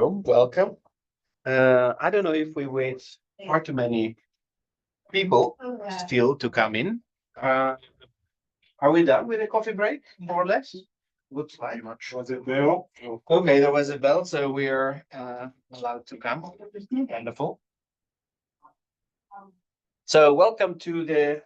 Welcome. I don't know if we wait far too many people still to come in. Uh, are we done with the coffee break, more or less? Looks like. Much. Was it bell? Okay, there was a bell, so we are allowed to come. Wonderful. So, welcome to the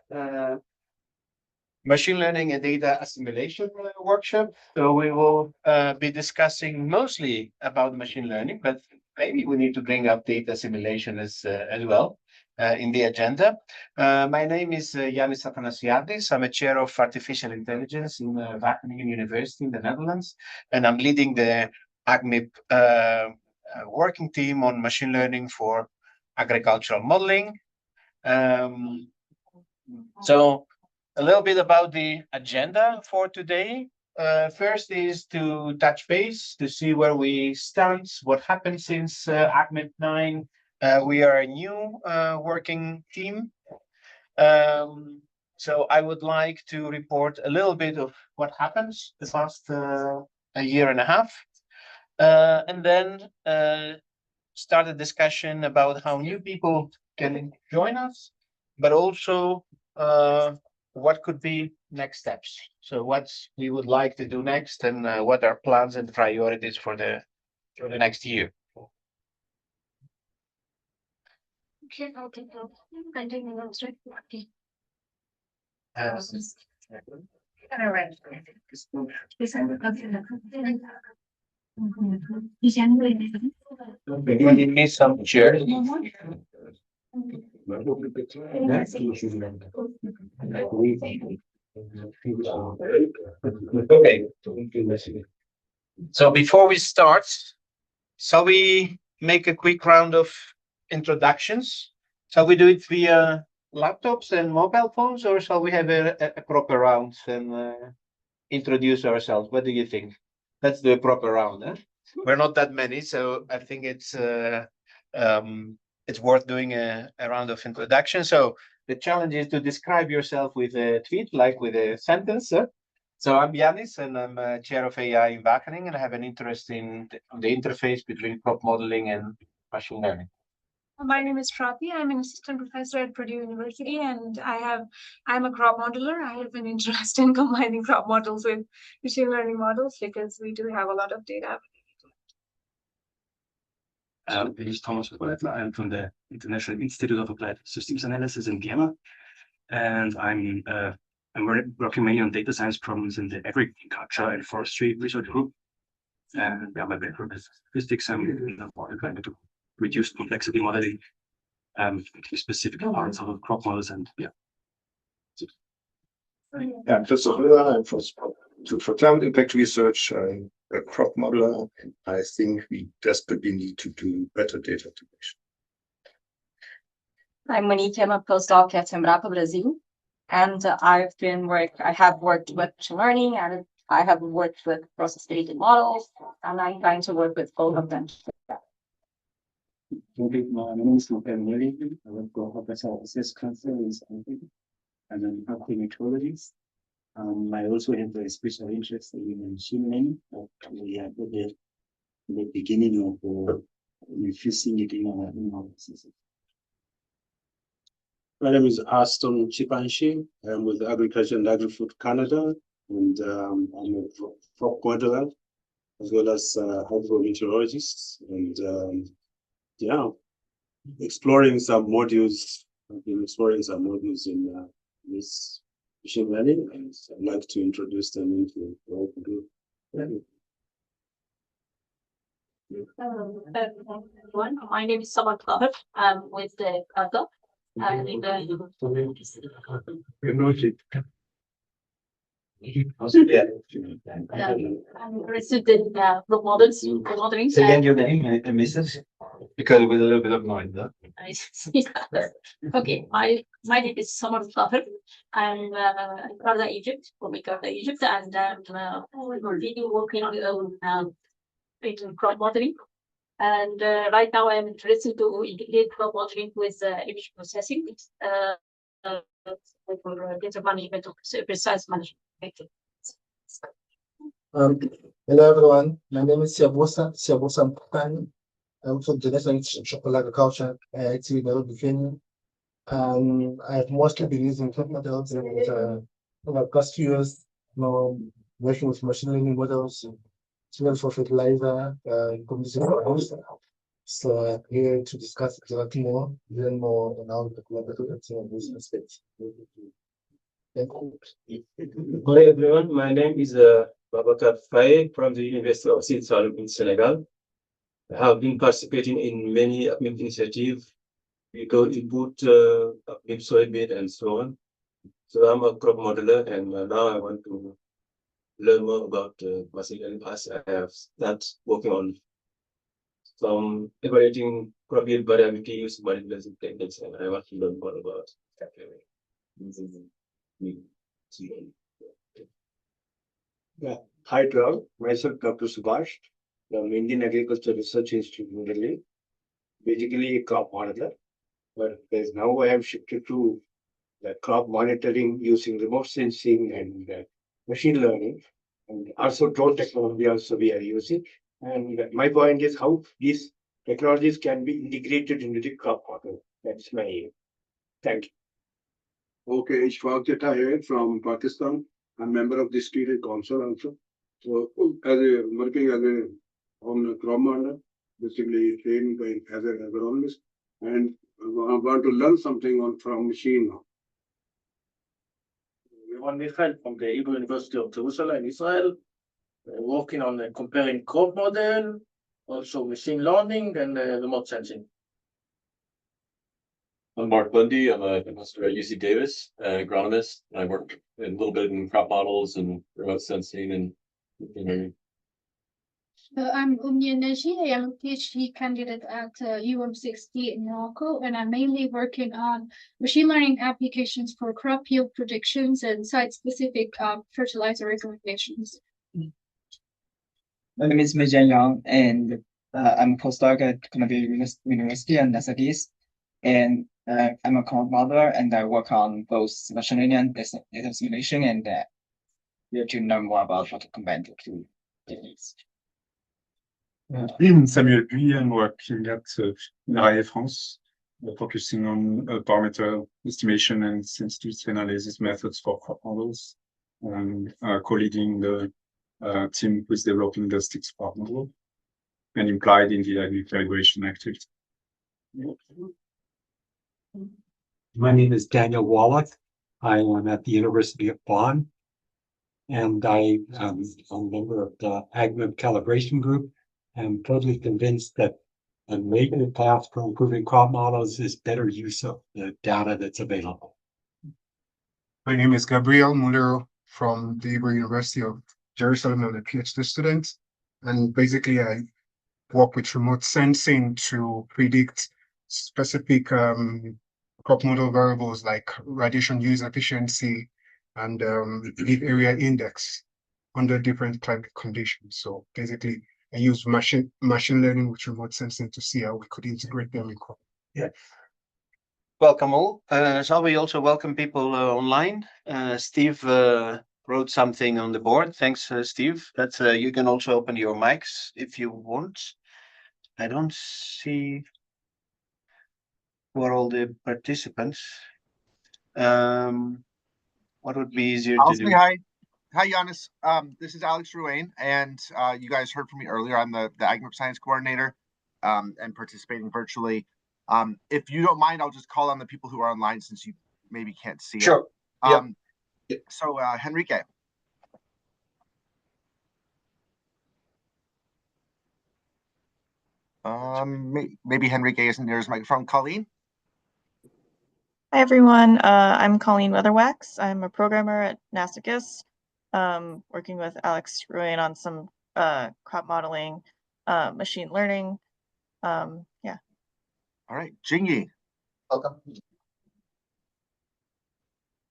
machine learning and data assimilation workshop. So we will be discussing mostly about machine learning, but maybe we need to bring up data assimilation as well in the agenda. My name is Yanis Athanasiadis. I'm a chair of artificial intelligence in Wageningen University in the Netherlands, and I'm leading the AgMIP working team on machine learning for agricultural modeling. So a little bit about the agenda for today. First is to touch base to see where we stand, what happened since AgMIP10. We are a new working team. So I would like to report a little bit of what happens the past a year and a half. And then start a discussion about how new people can join us, but also what could be next steps. So what we would like to do next, and what are plans and priorities for the next year. Okay, I'll take that. Continue. Okay. We need some chairs. Okay. So before we start, shall we make a quick round of introductions? Shall we do it via laptops and mobile phones, or shall we have a proper round and introduce ourselves? What do you think? Let's do a proper round. Huh? We're not that many, so I think it's worth doing a round of introduction. So the challenge is to describe yourself with a tweet, like with a sentence. So I'm Yanis, and I'm chair of AI in Wageningen, and I have an interest in the interface between crop modeling and machine learning. My name is Shrapi. I'm an assistant professor at Purdue University, and I'm a crop modeler. I have an interest in combining crop models with machine learning models because we do have a lot of data. This is Thomas Poletla. I'm from the International Institute of Applied Systems Analysis in Vienna, and I'm working mainly on data science problems in the agriculture and forestry research group. And my background is statistics. I'm trying to reduce complexity modeling, specific parts of crop models, and yeah. Yeah, first of all, I'm for climate impact research. I'm a crop modeler, and I think we desperately need to do better data integration. I'm Monique. I'm a postdoc at Embrapa Brazil, and I have worked with machine learning, and I have worked with process-related models, and I'm trying to work with both of them. My name is Luca Mili. I work for Professor Assess Conference and then active methodologies. I also have a special interest in machine learning. We are at the beginning of infusing it in our processes. My name is Aston Chipanshi. I'm with Agriculture and Agri-Food Canada, and I'm a crop modeler as well as agrometeorologist. And exploring some modules. I've been exploring some modules in this machine learning, and I'd like to introduce them into what we do. My name is Samar Klaver. I'm with the CARGO. I'm interested in crop models, modeling. Say again your name, I missed it because with a little bit of noise. Okay, my name is Samar Klaver. I'm Karda, Egypt, from Karda, Egypt, and I'm really working on in crop modeling. And right now I'm interested to integrate crop modeling with image processing for data management of precise management. Hello everyone, my name is Siabosa Mpukani. I'm from the National Institute of Agriculture at Virginia. I've mostly been using top models and over the past few years, working with machine learning models, as well for fertilizer, computing models. So here to discuss it a lot more, learn more on how the collaborative and these aspects. Thank you. Hi everyone, my name is Babacar Faye from the University of Sine Saloum in Senegal. I have been participating in many AgMIP initiatives. We go input AgMIP soybean and so on. So I'm a crop modeler and now I want to learn more about machine learning as I have started working on some evaluating crop yield variability using manipulation techniques and I want to learn more about using Yeah. Hi to all. Myself, Dr. Subhash from Indian Agriculture Research Institute, New Delhi. Basically, a crop modeler, but now I have shifted to the crop monitoring using remote sensing and machine learning, and also drone technology. Also, we are using. And my point is how these technologies can be integrated into the crop model. That's my aim. Thank you. Okay, Ishfaq Jetta here from Pakistan. I'm member of the Student Council also. So working as a on a crop model, basically trained by as an agronomist, and I want to learn something on from machine now. Ron Michael from the Hebrew University of Jerusalem, Israel, working on comparing crop model, also machine learning and remote sensing. I'm Mark Bundy. I'm a professor at UC Davis, agronomist. I work a little bit in crop models and remote sensing and learning. I'm Umnia Neji. I am a PhD candidate at UM60 in Morocco, and I'm mainly working on machine learning applications for crop yield predictions and site-specific fertilizer recommendations. My name is Mejian Yang, and I'm a postdoc at Columbia University and NASADIS. And I'm a crop modeler, and I work on both machine learning and data simulation, and here to learn more about how to combine the two techniques. Samuel Puy, I'm working at RAE France, focusing on parameter estimation and sensitivity analysis methods for crop models, and co-leading the team who's developing the STIX crop model and implied in the calibration activity. My name is Daniel Wallach. I am at the University of Bonn, and I am a member of the AgMIP calibration group. I'm totally convinced that a major path for improving crop models is better use of the data that's available. My name is Gabriel Mulero from the Hebrew University of Jerusalem. I'm a PhD student, and basically I work with remote sensing to predict specific crop model variables like radiation use efficiency and leaf area index under different climate conditions. So basically, I use machine learning with remote sensing to see how we could integrate them in crop. Yeah. Welcome all. Shall we also welcome people online? Steve wrote something on the board. Thanks, Steve. But you can also open your mics if you want. I don't see who are all the participants. What would be easier I'll to say do? hi. Hi, Giannis. This is Alex Ruane, and you guys heard from me earlier. I'm the AgMIP Science Coordinator and participating virtually. If you don't mind, I'll just call on the people who are online since you maybe can't see Sure. it. So, Henrique. Maybe Henrique isn't near his microphone. Colleen? Hi, everyone. I'm Colleen Weatherwax. I'm a programmer at NASAGIS, working with Alex Ruane on some crop modeling, machine learning. Yeah. All right. Jingyi. Welcome.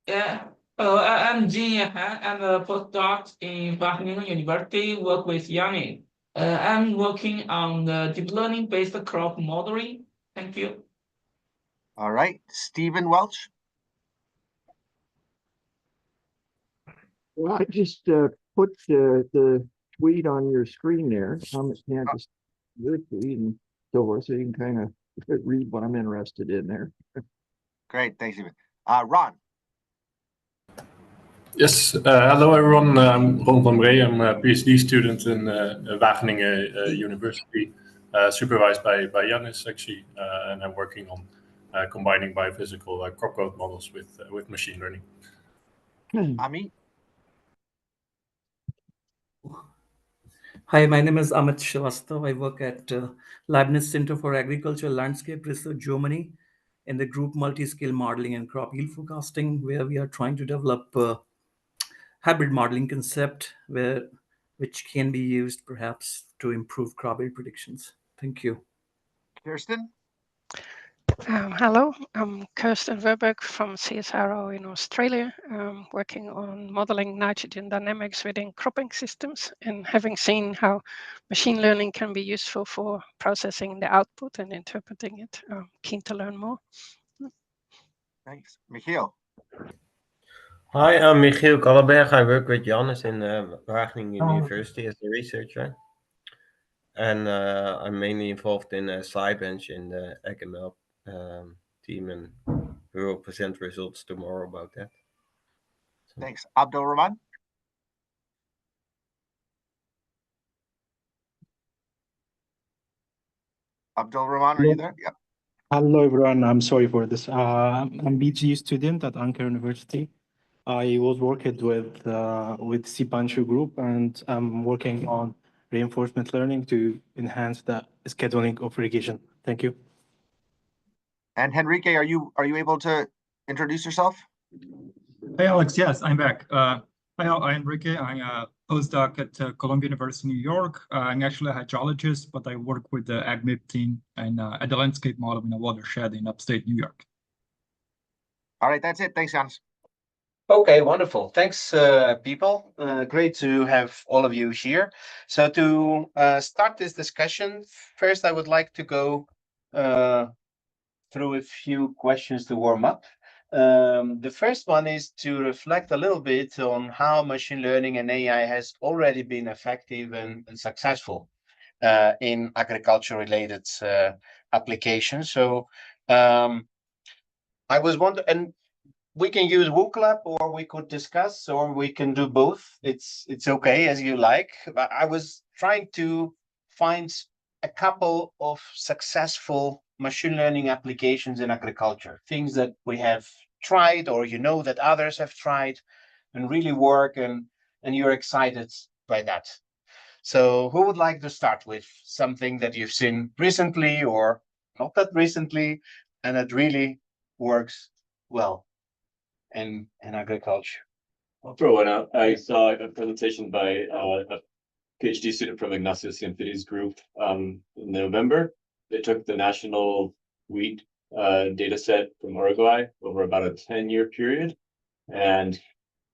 Yeah. I'm Jin. I'm a postdoc in Wageningen University, work with Yanni. I'm working on the deep learning based crop modeling. Thank you. All right. Stephen Welch. Well, I just put the tweet on your screen there. Thomas can't just do it, and door, so you can kind of read what I'm interested in there. Great, thanks, Stephen. Ron. Yes, hello everyone. I'm Ron van Bree. I'm a PhD student in Wageningen University, supervised by Yannis actually, and I'm working on combining biophysical crop growth models with machine learning. Ami. Hi, my name is Amit Srivastav. I work at Leibniz Center for Agricultural Landscape Research, Germany, in the group multi-scale modeling and crop yield forecasting, where we are trying to develop a hybrid modeling concept which can be used perhaps to improve crop yield predictions. Thank you. Kirsten. Hello, I'm Kirsten Verberg from CSIRO in Australia, working on modeling nitrogen dynamics within cropping systems and having seen how machine learning can be useful for processing the output and interpreting it. I'm keen to learn more. Thanks. Michiel. Hi, I'm Michiel Kallenberg. I work with Jannis in Wageningen University as a researcher. And I'm mainly involved in SciBench in the AgML team, and we will present results tomorrow about that. Thanks. Abdul Rahman. Abdul Rahman, are you there? Yeah. Hello, everyone. I'm sorry for this. I'm BG student at Ankara University. I was working with Sipanshu group, and I'm working on reinforcement learning to enhance the scheduling of irrigation. Thank you. And Henrique, are you able to introduce yourself? Hey, Alex. Yes, I'm back. Hi, I'm Enrique. I'm a postdoc at Columbia University, New York. I'm actually a hydrologist, but I work with the AgMIP10 and at the landscape model in a watershed in upstate New York. All right, that's it. Thanks, Jans. Okay, wonderful. Thanks, people. Great to have all of you here. So to start this discussion, first I would like to go through a few questions to warm up. The first one is to reflect a little bit on how machine learning and AI has already been effective and successful in agriculture-related applications. So I was wondering, and we can use WooClap, or we could discuss, or we can do both. It's okay as you like. But I was trying to find a couple of successful machine learning applications in agriculture, things that we have tried, or that others have tried and really work, and you're excited by that. So who would like to start with something that you've seen recently or not that recently and that really works well in agriculture? I'll throw one out. I saw a presentation by a PhD student from Ignacio Cienfitti's group in November. They took the national wheat data set from Uruguay over about a 10-year period and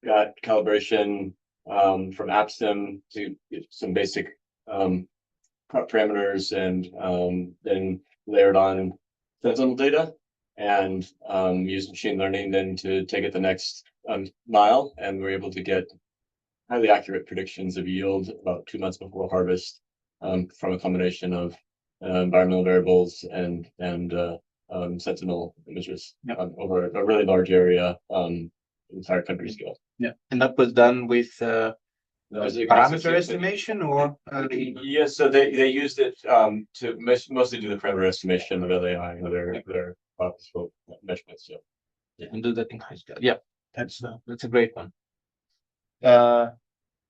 got calibration from AppSim to some basic crop parameters, and then layered on sentinel data and used machine learning then to take it the next mile, and we're able to get highly accurate predictions of yield about 2 months before harvest from a combination of environmental variables and sentinel images over a really large area, entire country scale. Yeah, and that was done with As a parameter estimation, or yes, so they used it to mostly do the parameter estimation of LAI and other possible measurements. Yeah, and do that in high scale. Yeah, that's a great one.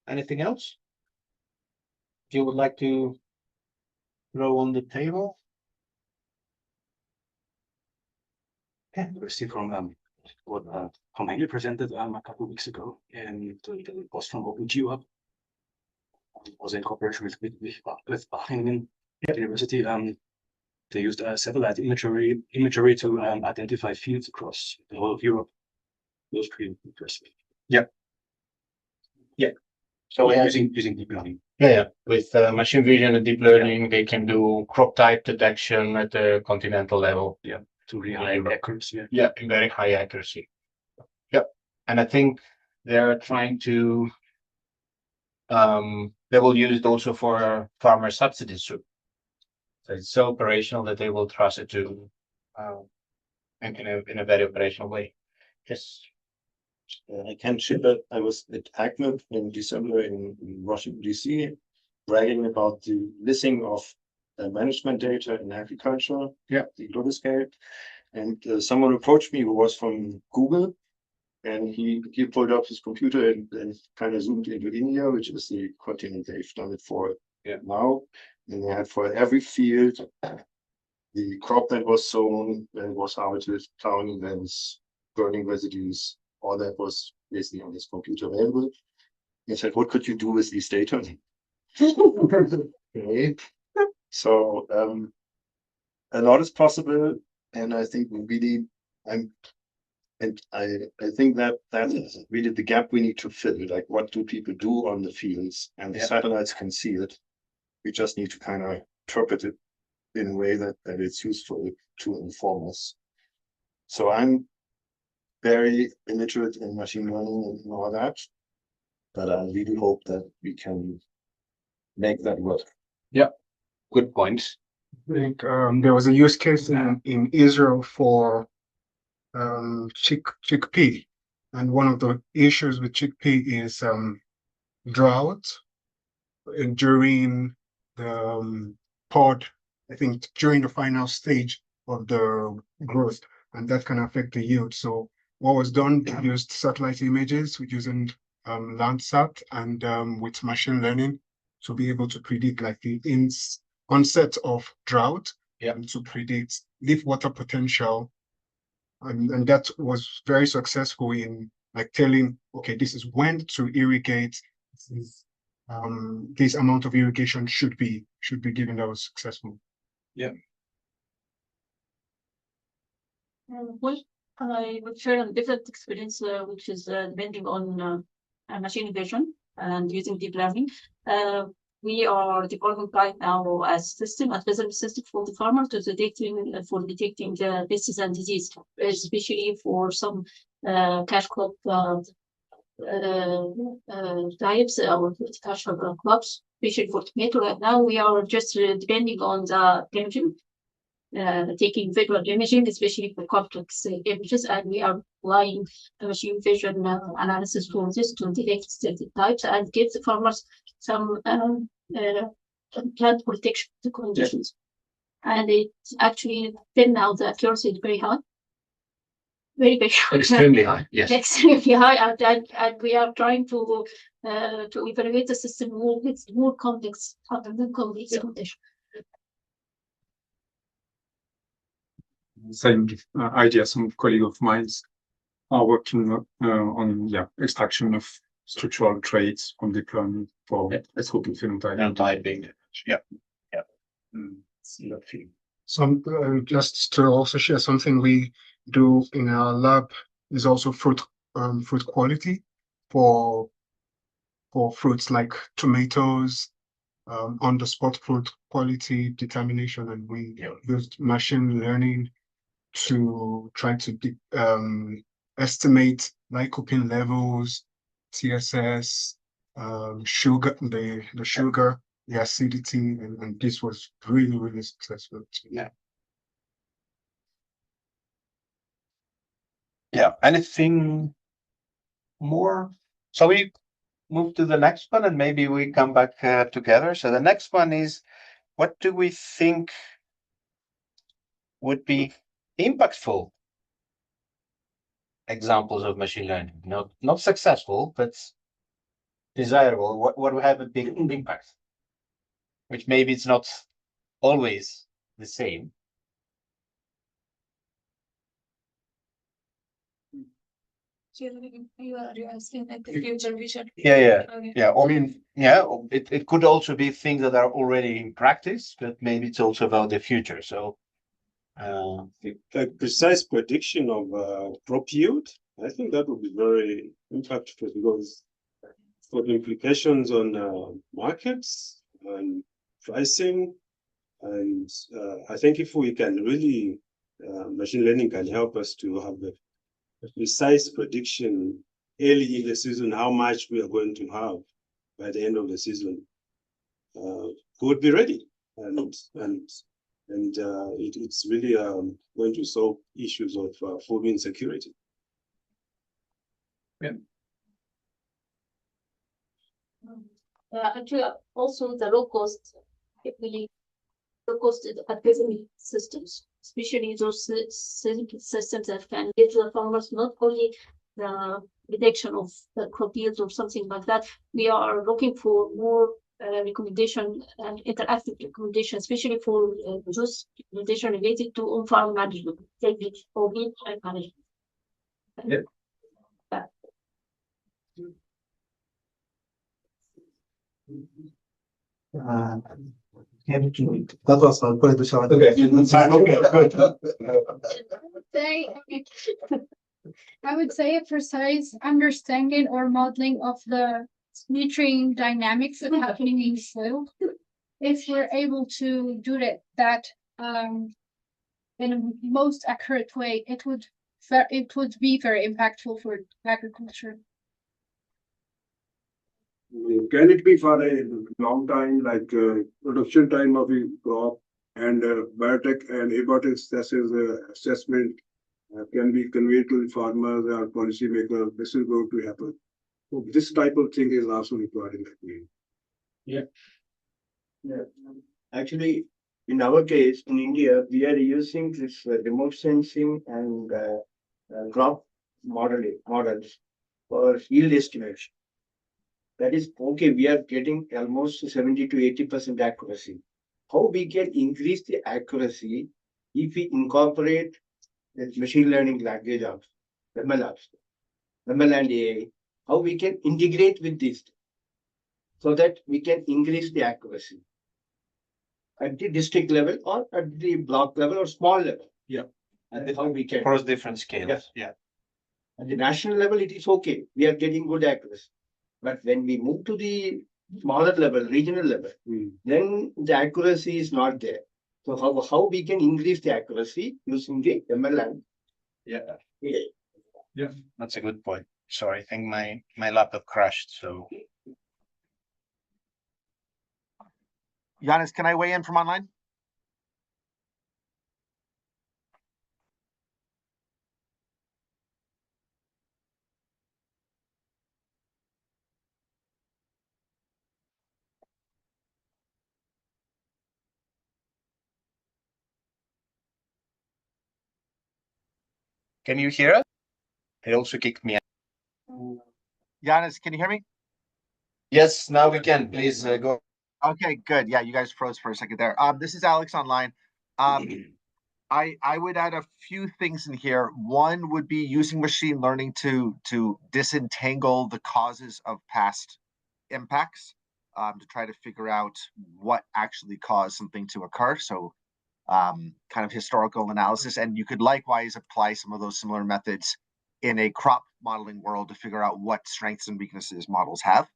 Anything else you would like to throw on the table? University from what Henry presented a couple of weeks ago, and the post from OpenGeoHub was in cooperation with Wageningen University. They used satellite imagery to identify fields across the whole of Europe. Those pretty impressive. Yeah. So we have using deep learning. Yeah, with machine vision and deep learning, they can do crop type detection at the continental level. Yeah, to really high accuracy. Yeah, very high accuracy. Yeah, and I think they're trying to. They will use it also for farmer subsidies too. it's so operational that they will trust it to in a very operational way. Yes. I can share that I was at AgMIP in December in Washington, DC, bragging about the listing of management data in agriculture, the global scale. And someone approached me who was from Google, and he pulled up his computer and kind of zoomed into India, which is the continent they've done it for now. And they had for every field the crop that was sown, when it was harvested, plowing events, burning residues, all that was basically on his computer available. He said, what could you do with these data? Okay. So a lot is possible, and I think really I think that is really the gap we need to fill. Like, what do people do on the fields? And the satellites can see it. We just need to kind of interpret it in a way that it's useful to inform us. So I'm very illiterate in machine learning and all that, but I really hope that we can make that work. Yeah, good point. I think there was a use case in Israel for chickpea, and one of the issues with chickpea is drought during the pod. I think during the final stage of the growth, and that can affect the yield. So what was done, we used satellite images with using Landsat and with machine learning to be able to predict like the onset of drought and to predict leaf water potential. And that was very successful in like telling, okay, this is when to irrigate. This amount of irrigation should be given. That was successful. Yeah. Well, I would share a different experience, which is depending on machine vision and using deep learning. We are developing right now a system, a physical system for the farmer to detecting pests and disease, especially for some cash crop types or cash crops, especially for tomato. Right now, we are just depending on the imaging, taking visual imaging, especially for complex images, and we are applying machine vision analysis for this to detect certain types and give the farmers some plant protection conditions. And it actually, till now, the accuracy is very high. Very extremely high. Yes, extremely high, and we are trying to evaluate the system more with more complex conditions. Same idea. Some colleague of mine are working on extraction of structural traits from deployment for SOP phenotyping. Some just to also share something we do in our lab is also fruit quality for fruits like tomatoes, on the spot fruit quality determination, and we used machine learning to try to estimate lycopene levels, TSS, sugar, the sugar, the acidity, and this was really successful. Yeah. Anything more? So we move to the next one, and maybe we come back together. So the next one is, what do we think would be impactful examples of machine learning? Not successful, but desirable. What would have a big impact? Which maybe it's not always the same. You are asking like the future vision. Yeah. Okay. Yeah. I mean, yeah, it could also be things that are already in practice, but maybe it's also about the future. So like precise prediction of crop yield, I think that would be very impactful because for the implications on markets and pricing, and I think if we can really, machine learning can help us to have a precise prediction early in the season how much we are going to have by the end of the season. We would be ready, and and it's really going to solve issues of food insecurity. Yeah, actually, also the low cost, really low cost advertising systems, especially those systems that can give the farmers not only the reduction of the crop yields or something like that. We are looking for more recommendation and interactive recommendation, especially for those recommendation related to on-farm management, techniques or weed management. Yep. That was not quite the short. Okay, I would say a precise understanding or modeling of the nutrient dynamics that are happening in soil. If we're able to do that in a most accurate way, it would be very impactful for agriculture. Can it be for a long time, like production time of a crop and biotech and abiotics assessment can be conveyed to the farmers or policymakers? This is going to happen. So this type of thing is also required in that way. Yeah. Actually, in our case, in India, we are using this remote sensing and crop models for yield estimation. That is okay. We are getting almost 70 to 80% accuracy. How we can increase the accuracy if we incorporate the machine learning language of ML and AI? How we can integrate with this so that we can increase the accuracy at the district level or at the block level or small level. Yeah. And how we can across different scales. Yes. Yeah. At the national level, it is okay. We are getting good accuracy. But when we move to the smaller level, regional level, then the accuracy is not there. So how we can increase the accuracy using the ML and Yeah. AI? Yeah. That's a good point. Sorry, I think my laptop crashed. So Giannis, can I weigh in from online? can you hear us? It also kicked me out. Giannis, can you hear me? Yes, now we can. Please go. Okay, good. Yeah, you guys froze for a second there. This is Alex online. I would add a few things in here. One would be using machine learning to disentangle the causes of past impacts, to try to figure out what actually caused something to occur. So kind of historical analysis. And you could likewise apply some of those similar methods in a crop modeling world to figure out what strengths and weaknesses models have.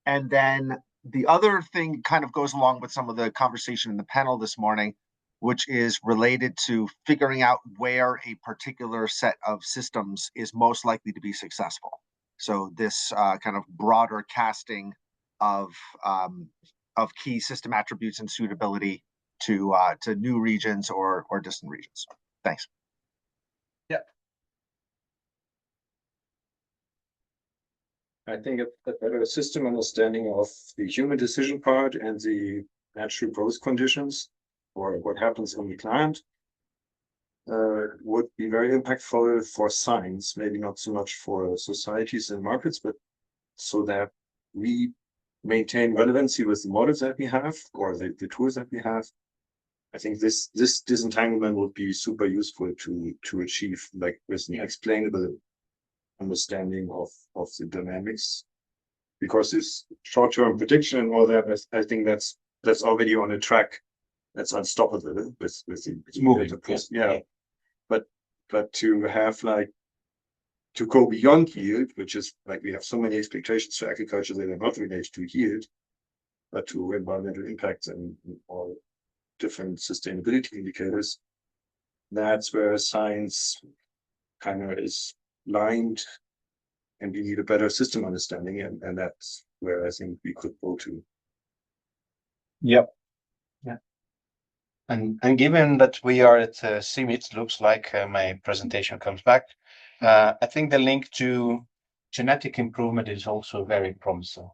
And then the other thing kind of goes along with some of the conversation in the panel this morning, which is related to figuring out where a particular set of systems is most likely to be successful. So this kind of broader casting of key system attributes and suitability to new regions or distant regions. Thanks. Yeah. I think a better system understanding of the human decision part and the natural growth conditions or what happens in the plant would be very impactful for science, maybe not so much for societies and markets, but so that we maintain relevancy with the models that we have or the tools that we have. I think this disentanglement would be super useful to achieve, like with an explainable understanding of the dynamics, because this short-term prediction and all that, I think that's already on a track that's unstoppable with the moving. Yeah. But to have to go beyond yield, which is like we have so many expectations for agriculture that are not related to yield, but to environmental impacts and all different sustainability indicators, that's where science kind of is blind, and we need a better system understanding, and that's where I think we could go to. Yep. Yeah. And given that we are at CIMIT, looks like my presentation comes back. I think the link to genetic improvement is also very promising.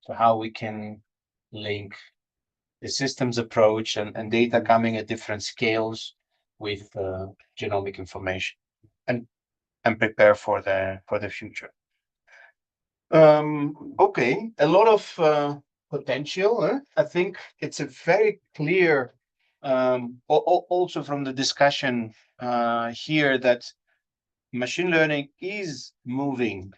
So how we can link the systems approach and data coming at different scales with genomic information and prepare for the future. Okay, a lot of potential. I think it's a very clear, also from the discussion here, that machine learning is moving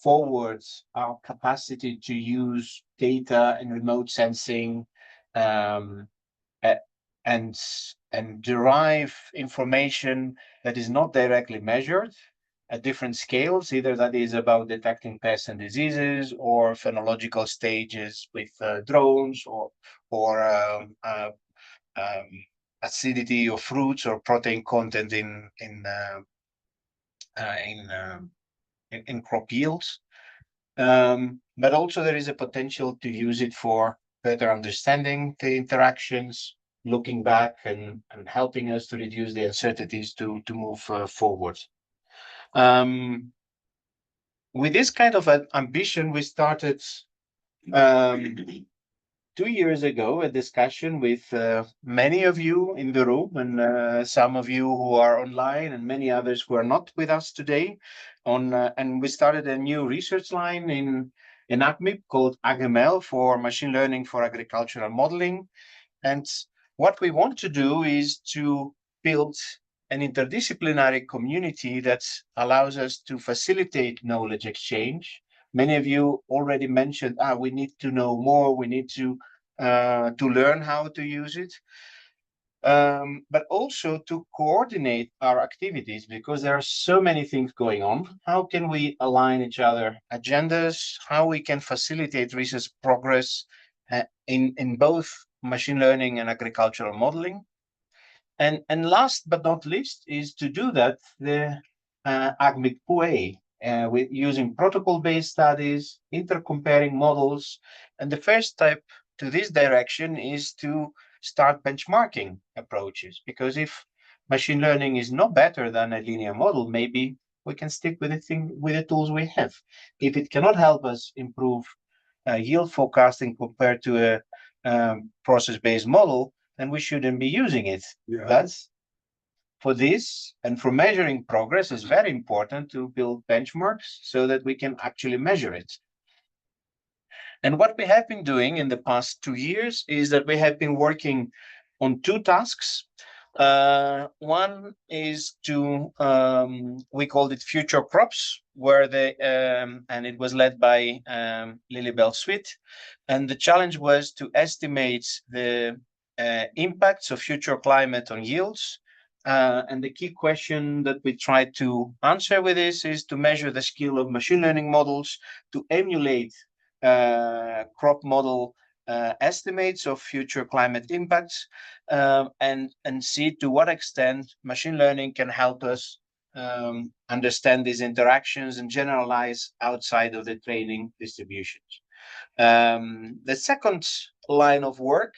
forwards our capacity to use data and remote sensing um, and derive information that is not directly measured at different scales, either that is about detecting pests and diseases or phenological stages with drones or acidity of fruits or protein content in crop yields. But also there is a potential to use it for better understanding the interactions, looking back and helping us to reduce the uncertainties to move forward. With this kind of an ambition, we started 2 years ago a discussion with many of you in the room and some of you who are online and many others who are not with us today. And we started a new research line in AgMIP called AgML for machine learning for agricultural modeling. And what we want to do is to build an interdisciplinary community that allows us to facilitate knowledge exchange. Many of you already mentioned, we need to know more, we need to learn how to use it. But also to coordinate our activities, because there are so many things going on. How can we align each other agendas? How we can facilitate research progress in both machine learning and agricultural modeling? And last but not least is to do that the AgMIP10 with using protocol-based studies, intercomparing models, and the first step to this direction is to start benchmarking approaches. Because if machine learning is no better than a linear model, maybe we can stick with the tools we have. If it cannot help us improve yield forecasting compared to a process-based model, then we shouldn't be using it. Yeah. But for this and for measuring progress, it's very important to build benchmarks so that we can actually measure it. And what we have been doing in the past 2 years is that we have been working on two tasks. One is to, we called it Future Crops, where and it was led by Lilibel Sweet. And the challenge was to estimate the impacts of future climate on yields. And the key question that we tried to answer with this is to measure the skill of machine learning models to emulate crop model estimates of future climate impacts and see to what extent machine learning can help us understand these interactions and generalize outside of the training distributions. The second line of work,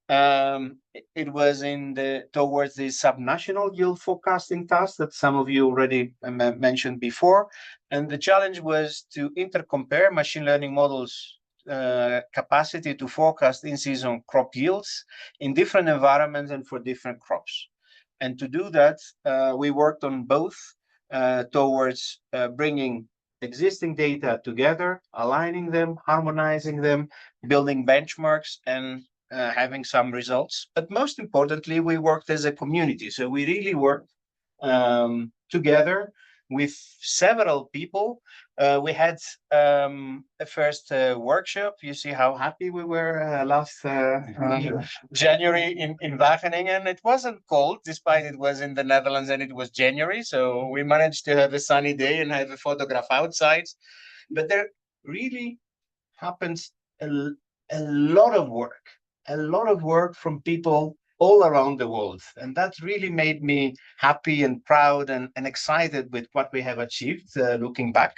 it was towards the subnational yield forecasting task that some of you already mentioned before. And the challenge was to intercompare machine learning models capacity to forecast in-season crop yields in different environments and for different crops. And to do that, we worked on both towards bringing existing data together, aligning them, harmonizing them, building benchmarks, and having some results. But most importantly, we worked as a community. So we really worked together with several people. We had a first workshop. You see how happy we were last January in Wageningen. It wasn't cold, despite it was in the Netherlands and it was January. So we managed to have a sunny day and have a photograph outside. But there really happens a lot of work from people all around the world. And that really made me happy and proud and excited with what we have achieved looking back.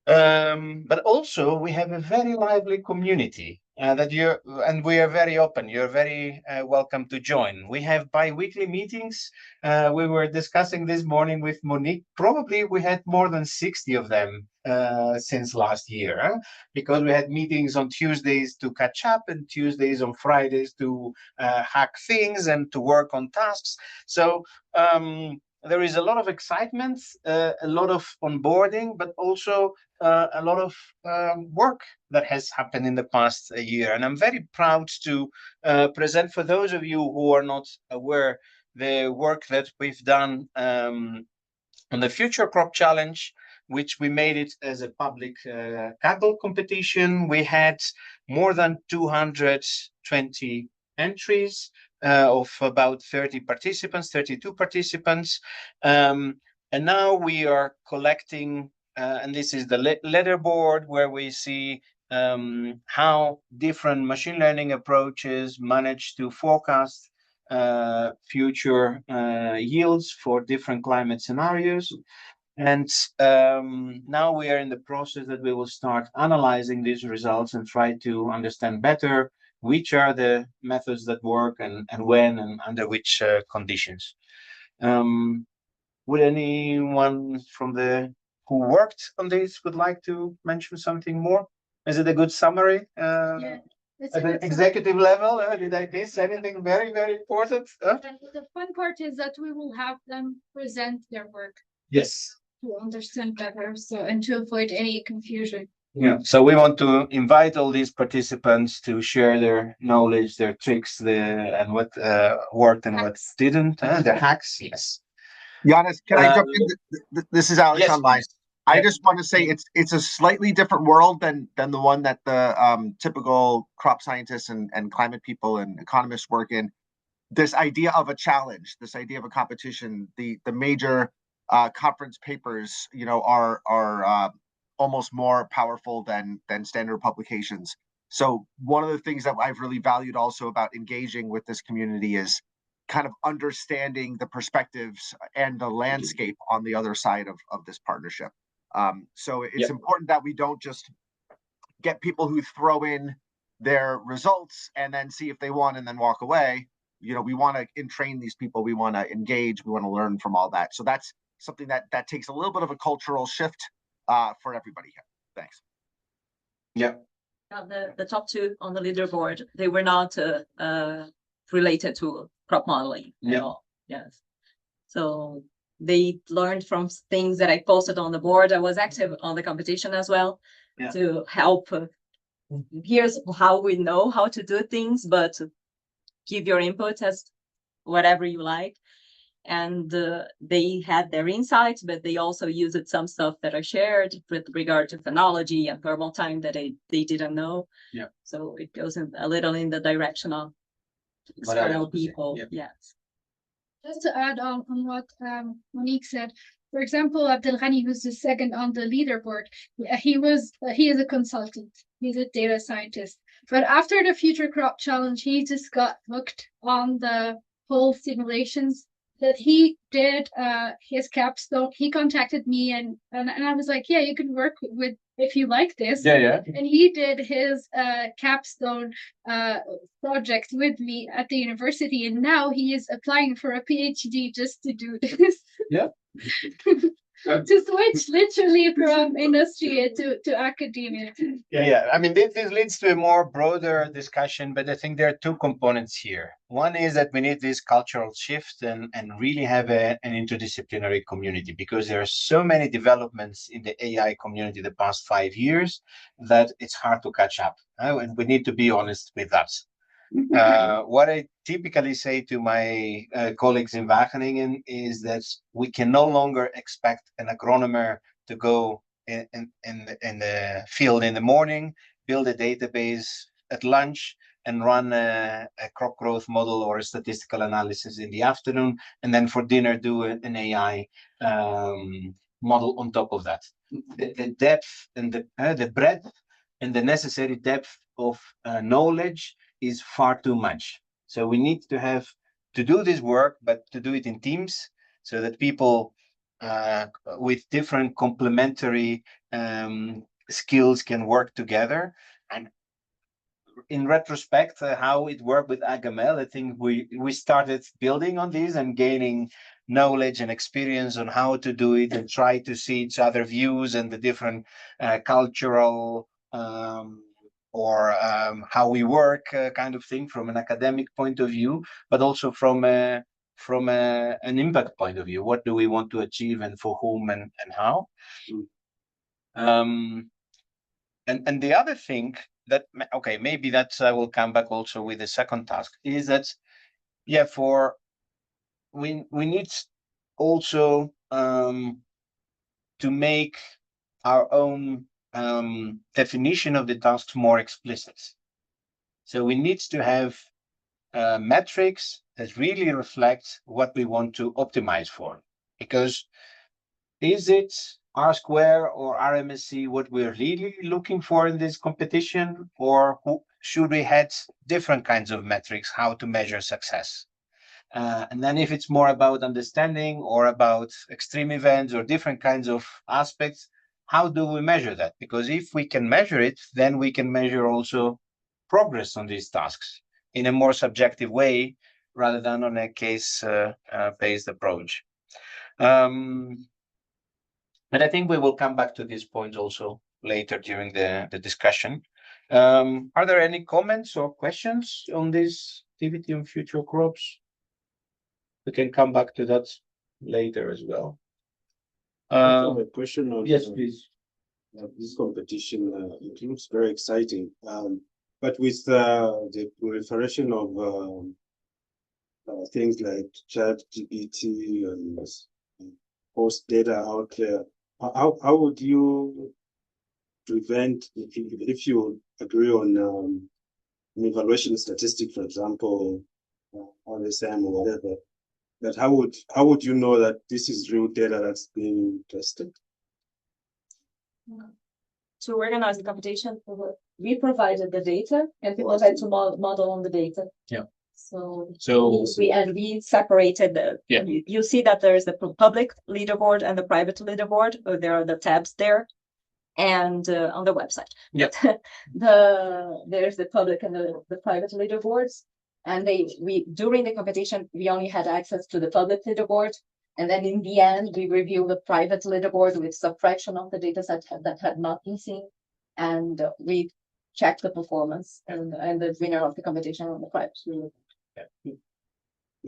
But also we have a very lively community that you and we are very open. You're very welcome to join. We have bi-weekly meetings. We were discussing this morning with Monique. Probably we had more than 60 of them since last year, because we had meetings on Tuesdays to catch up and Tuesdays on Fridays to hack things and to work on tasks. So there is a lot of excitement, a lot of onboarding, but also a lot of work that has happened in the past year. And I'm very proud to present, for those of you who are not aware, the work that we've done on the Future Crop Challenge, which we made it as a public Kaggle competition. We had more than 220 entries of about 30 participants, 32 participants. And now we are collecting, and this is the leaderboard where we see how different machine learning approaches manage to forecast future yields for different climate scenarios. And now we are in the process that we will start analyzing these results and try to understand better which are the methods that work and when and under which conditions. Would anyone from the who worked on this would like to mention something more? Is it a good summary? Yeah. At an executive level, did I miss anything very, very important? The fun part is that we will have them present their work Yes. to understand better, so and to avoid any confusion. Yeah. So we want to invite all these participants to share their knowledge, their tricks, and what worked and what didn't. Their hacks. Yes. Giannis, can I jump in? This is Alex yes, online. please. I just want to say it's a slightly different world than the one that the typical crop scientists and climate people and economists work in. This idea of a challenge, this idea of a competition, the major conference papers, are almost more powerful than standard publications. So one of the things that I've really valued also about engaging with this community is kind of understanding the perspectives and the landscape on the other side of this partnership. So it's important that we don't just get people who throw in their results and then see if they won and then walk away. We want to entrain these people. We want to engage. We want to learn from all that. So that's something that takes a little bit of a cultural shift for everybody here. Thanks. Yeah. The top two on the leaderboard, they were not related to crop modeling at all. Yes. So they learned from things that I posted on the board. I was active on the competition as well to help. Here's how we know how to do things, but give your input as whatever you like. And they had their insights, but they also used some stuff that I shared with regard to phenology and thermal time that they didn't know. Yeah. So it goes a little in the direction of external people. Yes. Just to add on what Monique said, for example, Abdelghani, who's the second on the leaderboard, he is a consultant. He's a data scientist. But after the Future Crop Challenge, he just got hooked on the whole simulations that he did his capstone. He contacted me and I was like, yeah, you can work with if you like this. Yeah. And he did his capstone project with me at the university, and now he is applying for a PhD just to do this. Yeah. To switch literally from industry to academia. Yeah. I mean, this leads to a more broader discussion, but I think there are two components here. One is that we need this cultural shift and really have an interdisciplinary community, because there are so many developments in the AI community the past 5 years that it's hard to catch up. And we need to be honest with that. What I typically say to my colleagues in Wageningen is that we can no longer expect an agronomer to go in the field in the morning, build a database at lunch, and run a crop growth model or a statistical analysis in the afternoon, and then for dinner do an AI model on top of that. The depth and the breadth and the necessary depth of knowledge is far too much. So we need to do this work, but to do it in teams, so that people with different complementary skills can work together. And in retrospect, how it worked with AgML, I think we started building on this and gaining knowledge and experience on how to do it and try to see each other views and the different cultural or how we work kind of thing from an academic point of view, but also from an impact point of view. What do we want to achieve and for whom and how? And the other thing that, okay, maybe that's I will come back also with the second task, is that, yeah, for we need also to make our own definition of the tasks more explicit. So we need to have metrics that really reflect what we want to optimize for. Because is it R square or RMSE what we're really looking for in this competition, or should we have different kinds of metrics, how to measure success? And then if it's more about understanding or about extreme events or different kinds of aspects, how do we measure that? Because if we can measure it, then we can measure also progress on these tasks in a more subjective way rather than on a case-based approach. And I think we will come back to these points also later during the discussion. Are there any comments or questions on this activity on future crops? We can come back to that later as well. I have a question on yes, please. This competition. It looks very exciting, but with the proliferation of things like ChatGPT and post data out there, how would you prevent, if you agree on an evaluation statistic, for example, RSM or whatever, that how would you know that this is real data that's being tested? To organize the computation, we provided the data and people had to model on the data. Yeah. So we separated the. Yeah. You see that there is the public leaderboard and the private leaderboard. There are the tabs there, and on the website. Yeah. There's the public and the private leaderboards, and during the competition we only had access to the public leaderboard, and then in the end we review the private leaderboard with subtraction of the data set that had not been seen, and we check the performance and the winner of the competition on the private leaderboard.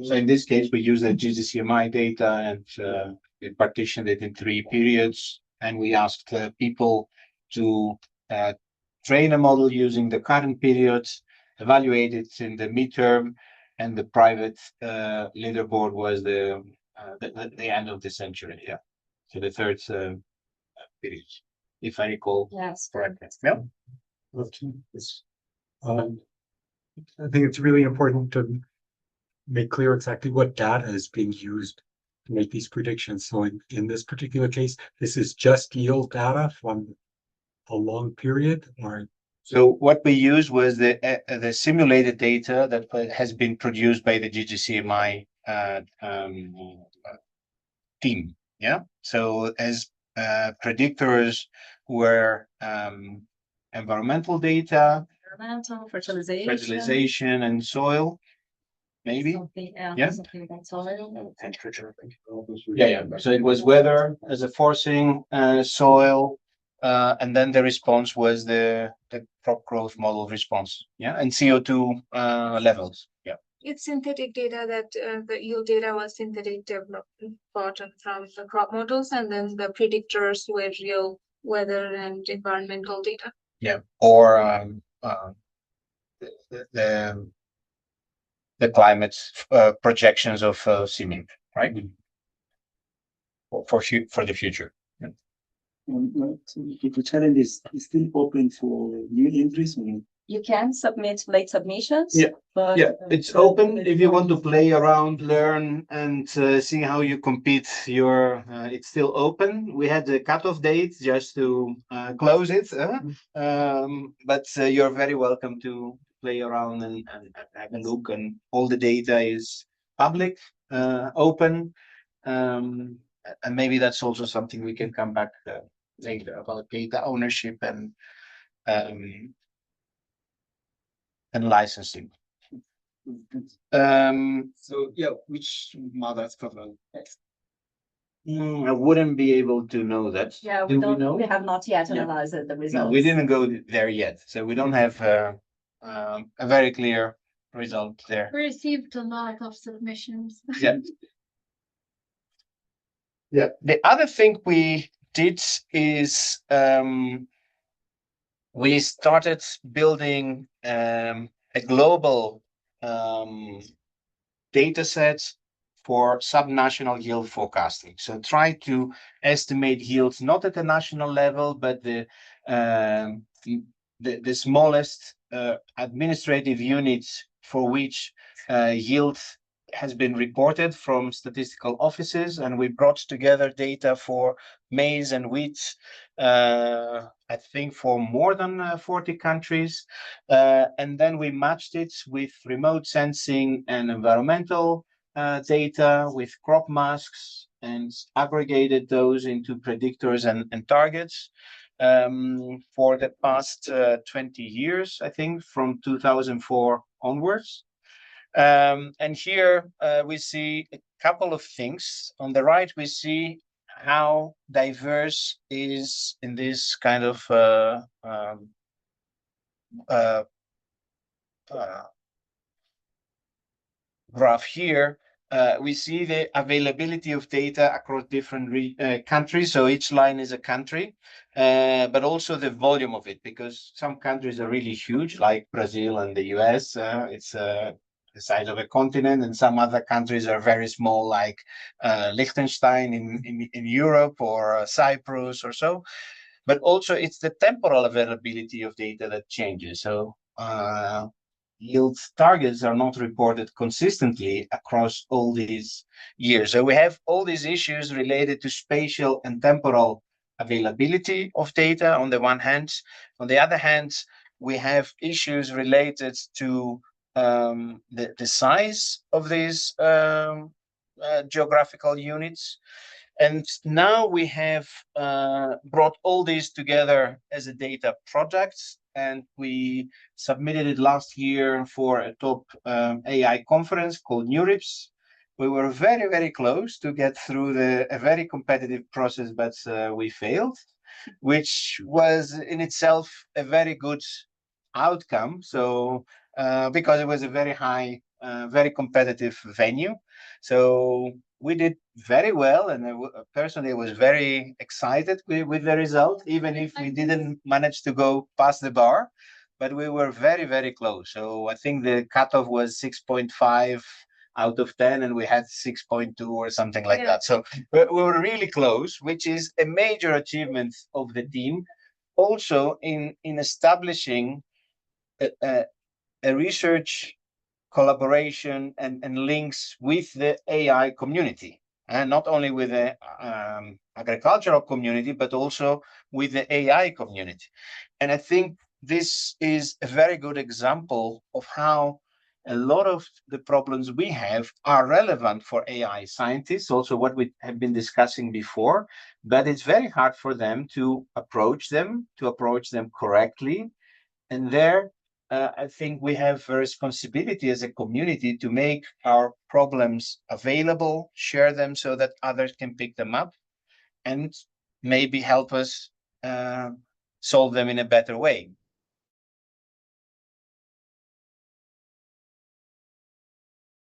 So in this case, we use the GGCMI data and we partitioned it in 3 periods, and we asked people to train a model using the current periods, evaluate it in the midterm, and the private leaderboard was the end of the century. Yeah, so the third period, if I recall. Yes. Correctly. Yeah. I think it's really important to make clear exactly what data is being used to make these predictions. So in this particular case, this is just yield data from a long period, or so what we used was the simulated data that has been produced by the GGCMI team. Yeah. So as predictors were environmental data, Environmental, fertilization. fertilization and soil, maybe. Yeah. Something like soil. Temperature. Yeah. So it was weather as a forcing, soil, and then the response was the crop growth model response. Yeah, and CO2 levels. Yeah. It's synthetic data that the yield data was synthetic development gotten from the crop models, and then the predictors were real weather and environmental data. Yeah, or the climate projections of CMIP, right? For the future. Yeah. If the challenge is still open for new entries, You can submit late submissions. Yeah. But, Yeah, it's open if you want to play around, learn, and see how you compete. It's still open. We had a cutoff date just to close it, but you're very welcome to play around and have a look. And all the data is public, open, and maybe that's also something we can come back later about data ownership and and licensing. So yeah, which models cover next? I wouldn't be able to know that. Yeah, Do we know? we have not yet Yeah. analyzed the No, results. we didn't go there yet, so we don't have a very clear result there. We received a lot of submissions. Yeah. Yeah. The other thing we did is we started building a global data set for subnational yield forecasting. So try to estimate yields not at the national level, but the smallest administrative units for which yield has been reported from statistical offices, and we brought together data for maize and wheat, I think for more than 40 countries. And then we matched it with remote sensing and environmental data with crop masks and aggregated those into predictors and targets for the past 20 years, I think, from 2004 onwards. And here we see a couple of things. On the right, we see how diverse is in this kind of graph here. We see the availability of data across different countries. So each line is a country, but also the volume of it, because some countries are really huge, like Brazil and the US. It's the size of a continent, and some other countries are very small, like Liechtenstein in Europe, or Cyprus or so. But also it's the temporal availability of data that changes. So yield targets are not reported consistently across all these years. So we have all these issues related to spatial and temporal availability of data on the one hand. On the other hand, we have issues related to the size of these geographical units. And now we have brought all these together as a data project, and we submitted it last year for a top AI conference called NeurIPS. We were very, very close to get through a very competitive process, but we failed, which was in itself a very good outcome. So because it was a very high, very competitive venue. So we did very well, and I personally was very excited with the result, even if we didn't manage to go past the bar, but we were very, very close. So I think the cutoff was 6.5 out of 10, and we had 6.2 or something like that. So we were really close, which is a major achievement of the team. Also in establishing a research collaboration and links with the AI community, and not only with the agricultural community, but also with the AI community. And I think this is a very good example of how a lot of the problems we have are relevant for AI scientists, also what we have been discussing before, but it's very hard for them to approach them correctly. And there, I think we have a responsibility as a community to make our problems available, share them so that others can pick them up, and maybe help us solve them in a better way.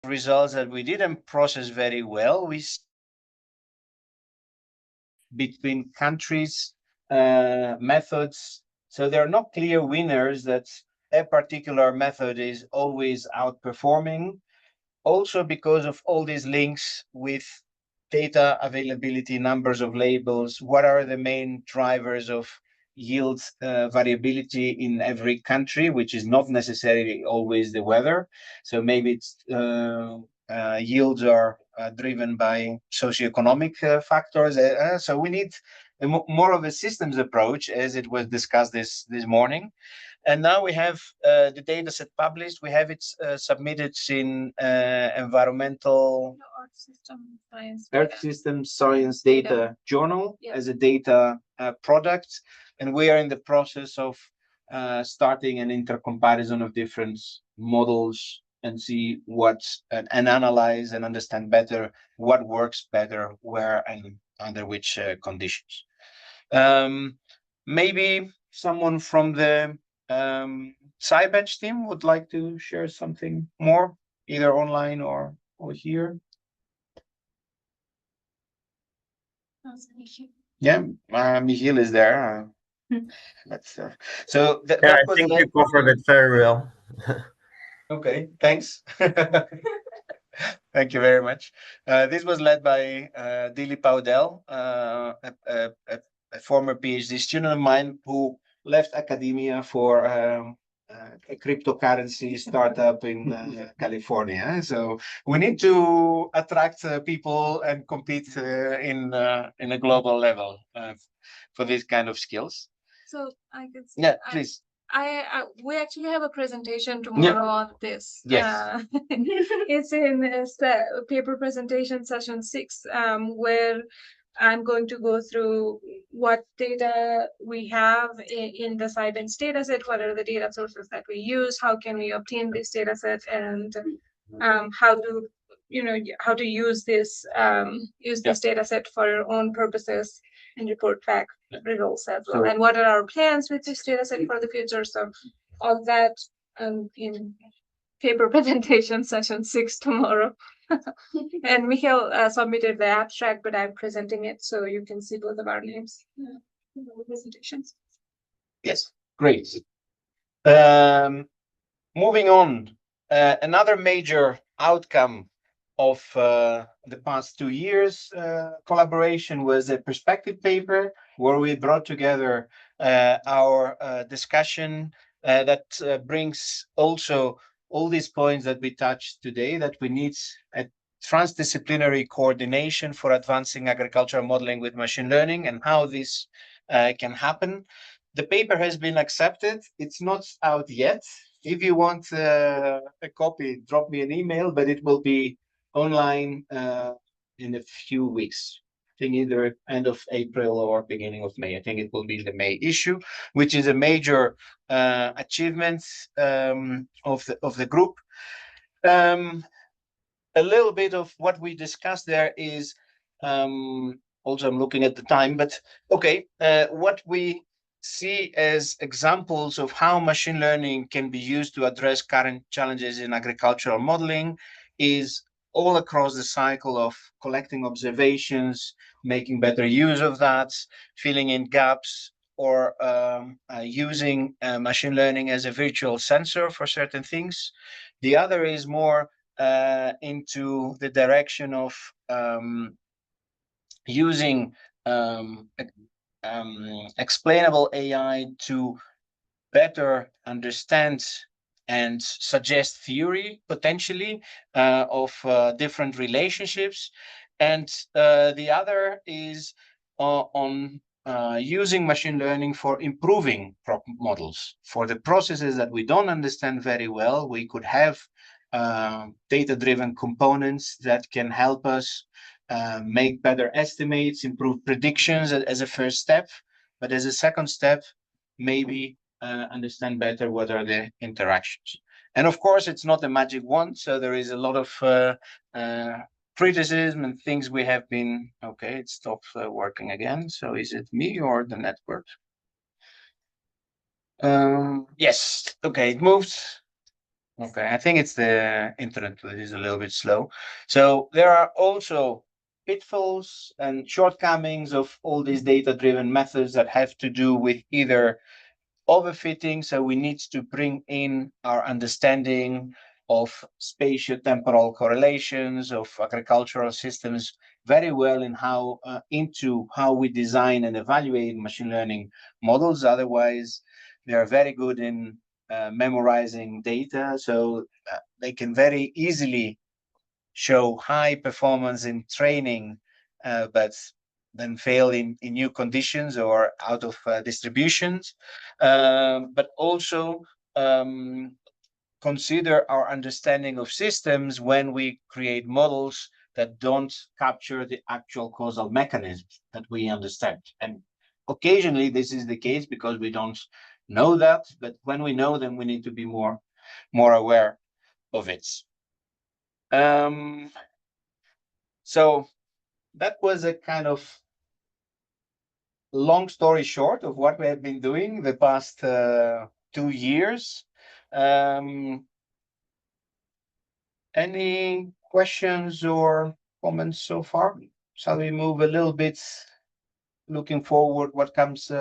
Results that we didn't process very well, between countries, methods. So there are not clear winners that a particular method is always outperforming. Also because of all these links with data availability, numbers of labels, what are the main drivers of yield variability in every country, which is not necessarily always the weather. So maybe it's yields are driven by socioeconomic factors. So we need more of a systems approach, as it was discussed this morning. And now we have the data set published. We have it submitted in environmental Earth System Science Data Journal as a data product. And we are in the process of starting an intercomparison of different models and see what and analyze and understand better what works better where and under which conditions. Maybe someone from the SciBench team would like to share something more, either online or here. Yeah, Michiel is there. That's so Yeah, that I was think led you covered it very well. Okay, thanks. Thank you very much. This was led by Dili Paudel, a former PhD student of mine who left academia for a cryptocurrency startup in California. So we need to attract people and compete in a global level for these kind of skills. So I can see. Yeah, please. We actually have a presentation tomorrow on this. Yes. It's in paper presentation session 6, where I'm going to go through what data we have in the SciBench data set, what are the data sources that we use, how can we obtain this data set, and how to use this data set for your own purposes and report back results as well. And what are our plans with this data set for the future? So all that in paper presentation session 6 tomorrow. And Michael submitted the abstract, but I'm presenting it so you can see both of our names in the presentations. Yes, great. Moving on, another major outcome of the past 2 years collaboration was a perspective paper where we brought together our discussion that brings also all these points that we touched today, that we need a transdisciplinary coordination for advancing agricultural modeling with machine learning and how this can happen. The paper has been accepted. It's not out yet. If you want a copy, drop me an email, but it will be online in a few weeks. I think either end of April or beginning of May. I think it will be the May issue, which is a major achievement of the group. A little bit of what we discussed there is also I'm looking at the time, but okay, what we see as examples of how machine learning can be used to address current challenges in agricultural modeling is all across the cycle of collecting observations, making better use of that, filling in gaps, or using machine learning as a virtual sensor for certain things. The other is more into the direction of using explainable AI to better understand and suggest theory potentially of different relationships. And the other is on using machine learning for improving crop models. For the processes that we don't understand very well, we could have data-driven components that can help us make better estimates, improve predictions as a first step. But as a second step, maybe understand better what are the interactions. And of course, it's not a magic wand. So there is a lot of criticism and things we have been, okay, it stopped working again. So is it me or the network? Yes, okay, it moved. Okay, I think it's the internet that is a little bit slow. So there are also pitfalls and shortcomings of all these data-driven methods that have to do with either overfitting, so we need to bring in our understanding of spatio-temporal correlations of agricultural systems very well in into how we design and evaluate machine learning models. Otherwise, they are very good in memorizing data, so they can very easily show high performance in training, but then fail in new conditions or out of distributions. But also consider our understanding of systems when we create models that don't capture the actual causal mechanisms that we understand. And occasionally this is the case because we don't know that, but when we know them, we need to be more aware of it. So that was a kind of long story short of what we have been doing the past 2 years. Any questions or comments so far? Shall we move a little bit, looking forward, what comes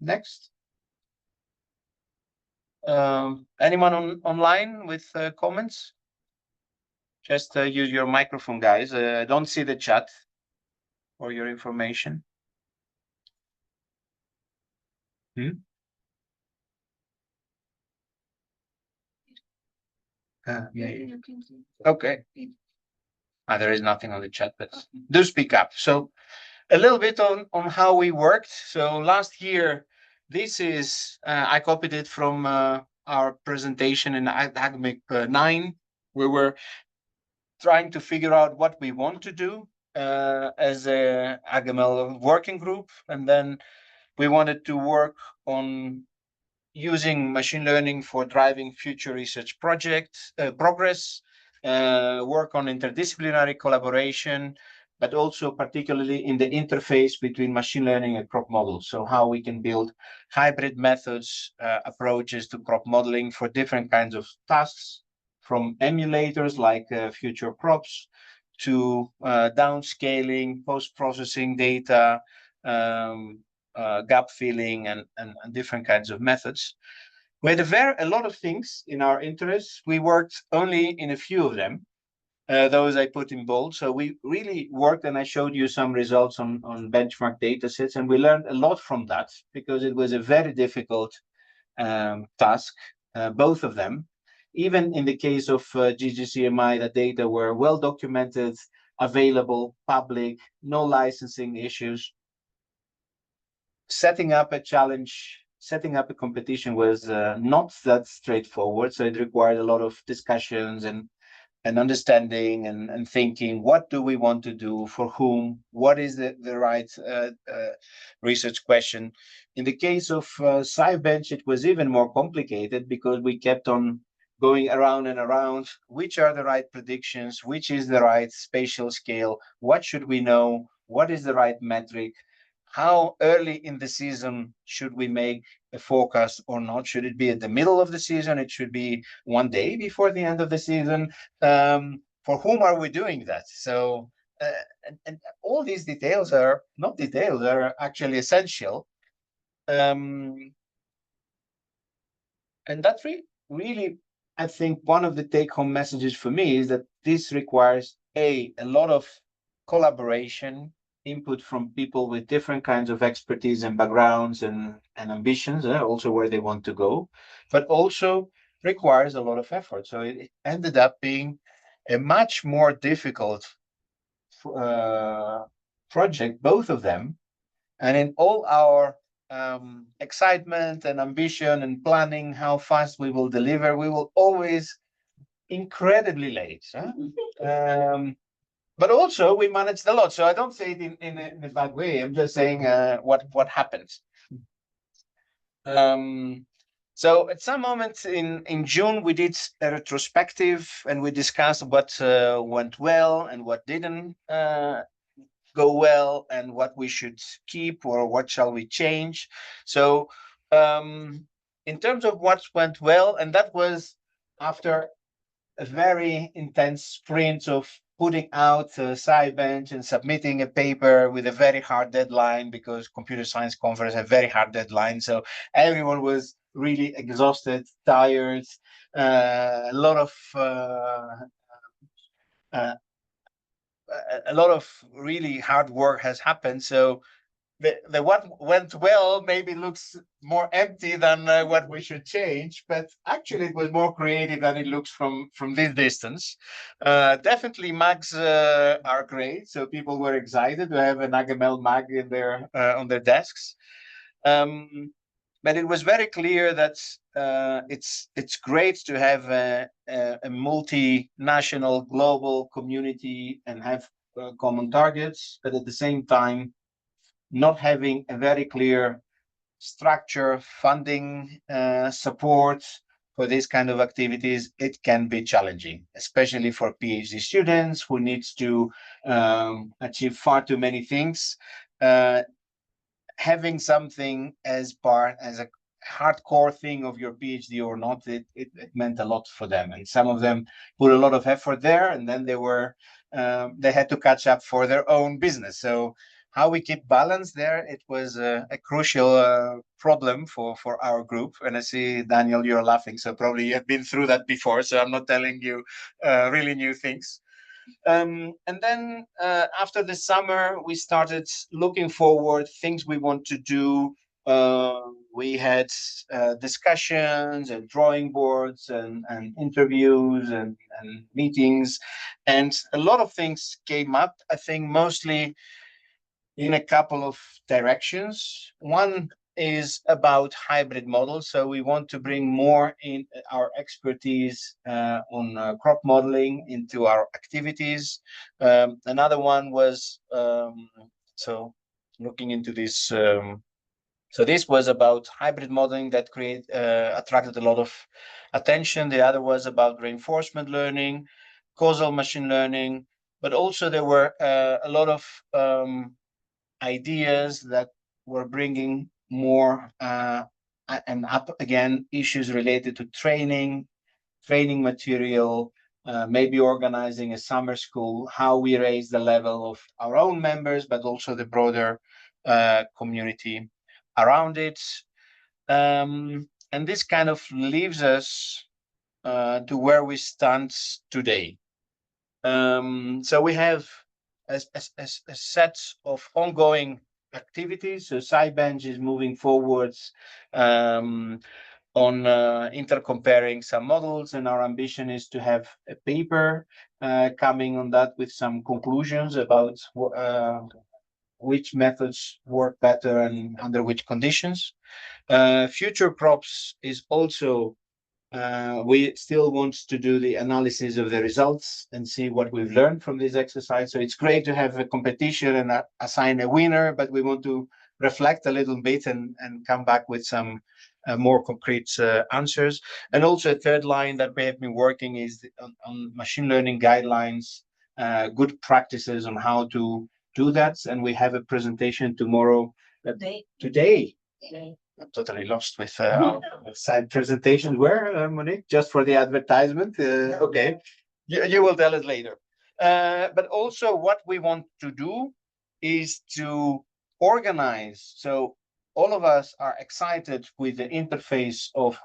next? Anyone online with comments? Just use your microphone, guys. Don't see the chat for your information. Yeah. Okay. There is nothing on the chat, but do speak up. So a little bit on how we worked. So last year, this is, I copied it from our presentation in AgMIP10. We were trying to figure out what we want to do as a AgML working group. And then we wanted to work on using machine learning for driving future research projects, progress, work on interdisciplinary collaboration, but also particularly in the interface between machine learning and crop models. So how we can build hybrid methods, approaches to crop modeling for different kinds of tasks, from emulators like future crops to downscaling, post-processing data, gap filling, and different kinds of methods. We had a lot of things in our interests. We worked only in a few of them. Those I put in bold. So we really worked, and I showed you some results on benchmark data sets, and we learned a lot from that because it was a very difficult task, both of them. Even in the case of GGCMI, the data were well documented, available, public, no licensing issues. Setting up a challenge, setting up a competition was not that straightforward. So it required a lot of discussions and understanding and thinking, what do we want to do, for whom, what is the right research question. In the case of SciBench, it was even more complicated because we kept on going around and around. Which are the right predictions? Which is the right spatial scale? What should we know? What is the right metric? How early in the season should we make a forecast or not? Should it be at the middle of the season? It should be one day before the end of the season. For whom are we doing that? So, and all these details are not details, are actually essential. And that's really, I think, one of the take-home messages for me is that this requires a lot of collaboration, input from people with different kinds of expertise and backgrounds and ambitions, also where they want to go, but also requires a lot of effort. So it ended up being a much more difficult project, both of them. And in all our excitement and ambition and planning how fast we will deliver, we will always incredibly late. But also we managed a lot. So I don't say it in a bad way. I'm just saying what happens. So at some moment in June, we did a retrospective and we discussed what went well and what didn't go well and what we should keep or what shall we change. So in terms of what went well, and that was after a very intense sprint of putting out a SciBench and submitting a paper with a very hard deadline, because computer science conference have very hard deadline. So everyone was really exhausted, tired, a lot of really hard work has happened. So the what went well maybe looks more empty than what we should change, but actually it was more creative than it looks from this distance. Definitely mags are great, so people were excited to have an AgML mag in their on their desks. But it was very clear that it's great to have a multinational global community and have common targets, but at the same time not having a very clear structure, funding, support for these kind of activities, it can be challenging, especially for PhD students who needs to achieve far too many things. Having something as a hardcore thing of your PhD or not, it meant a lot for them. And some of them put a lot of effort there, and then they had to catch up for their own business. So how we keep balance there, it was a crucial problem for our group. And I see, Daniel, you're laughing, so probably you have been through that before, so I'm not telling you really new things. And then after the summer, we started looking forward, things we want to do. We had discussions and drawing boards and interviews and meetings, and a lot of things came up. I think mostly in a couple of directions. One is about hybrid models. So we want to bring more in our expertise on crop modeling into our activities. Another one was so looking into this. So this was about hybrid modeling that attracted a lot of attention. The other was about reinforcement learning, causal machine learning, but also there were a lot of ideas that were bringing more and up again issues related to training material, maybe organizing a summer school, how we raise the level of our own members, but also the broader community around it. And this kind of leaves us to where we stand today. So we have a set of ongoing activities. So SciBench is moving forwards on intercomparing some models, and our ambition is to have a paper coming on that with some conclusions about which methods work better and under which conditions. Future Crops is also we still want to do the analysis of the results and see what we've learned from this exercise. So it's great to have a competition and assign a winner, but we want to reflect a little bit and come back with some more concrete answers. And also a third line that we have been working is on machine learning guidelines, good practices on how to do that. And we have a presentation tomorrow. Today. I'm totally lost with side presentations. Where, Monique? Just for the advertisement? Okay, you will tell us later. But also what we want to do is to organize. So all of us are excited with the interface of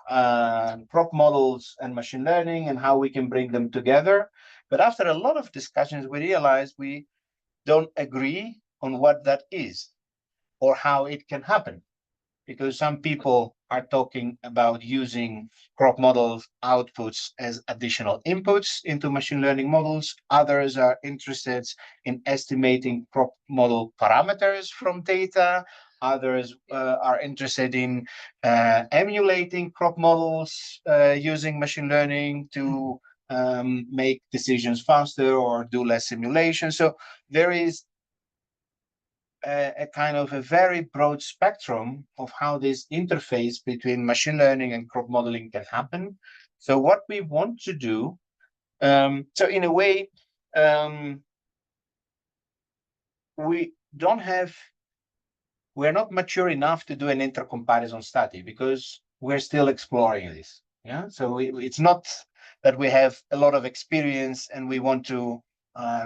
crop models and machine learning and how we can bring them together. But after a lot of discussions, we realized we don't agree on what that is or how it can happen. Because some people are talking about using crop models outputs as additional inputs into machine learning models. Others are interested in estimating crop model parameters from data. Others are interested in emulating crop models using machine learning to make decisions faster or do less simulation. So there is a kind of a very broad spectrum of how this interface between machine learning and crop modeling can happen. So what we want to do, so in a way, we're not mature enough to do an intercomparison study because we're still exploring this. Yeah, so it's not that we have a lot of experience and we want to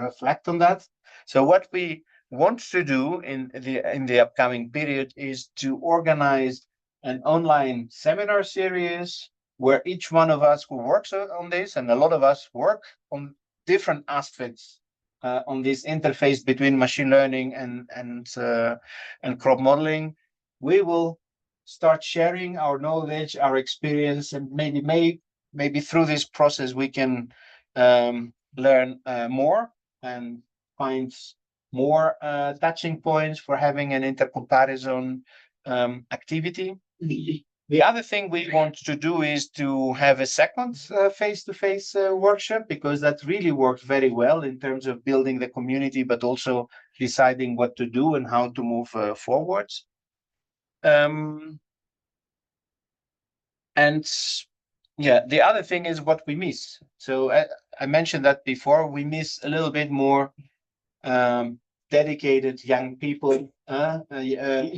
reflect on that. So what we want to do in the upcoming period is to organize an online seminar series where each one of us who works on this, and a lot of us work on different aspects on this interface between machine learning and crop modeling, we will start sharing our knowledge, our experience, and maybe through this process we can learn more and find more touching points for having an intercomparison activity. The other thing we want to do is to have a second face-to-face workshop, because that really worked very well in terms of building the community, but also deciding what to do and how to move forwards. And yeah, the other thing is what we miss. So I mentioned that before. We miss a little bit more dedicated young people,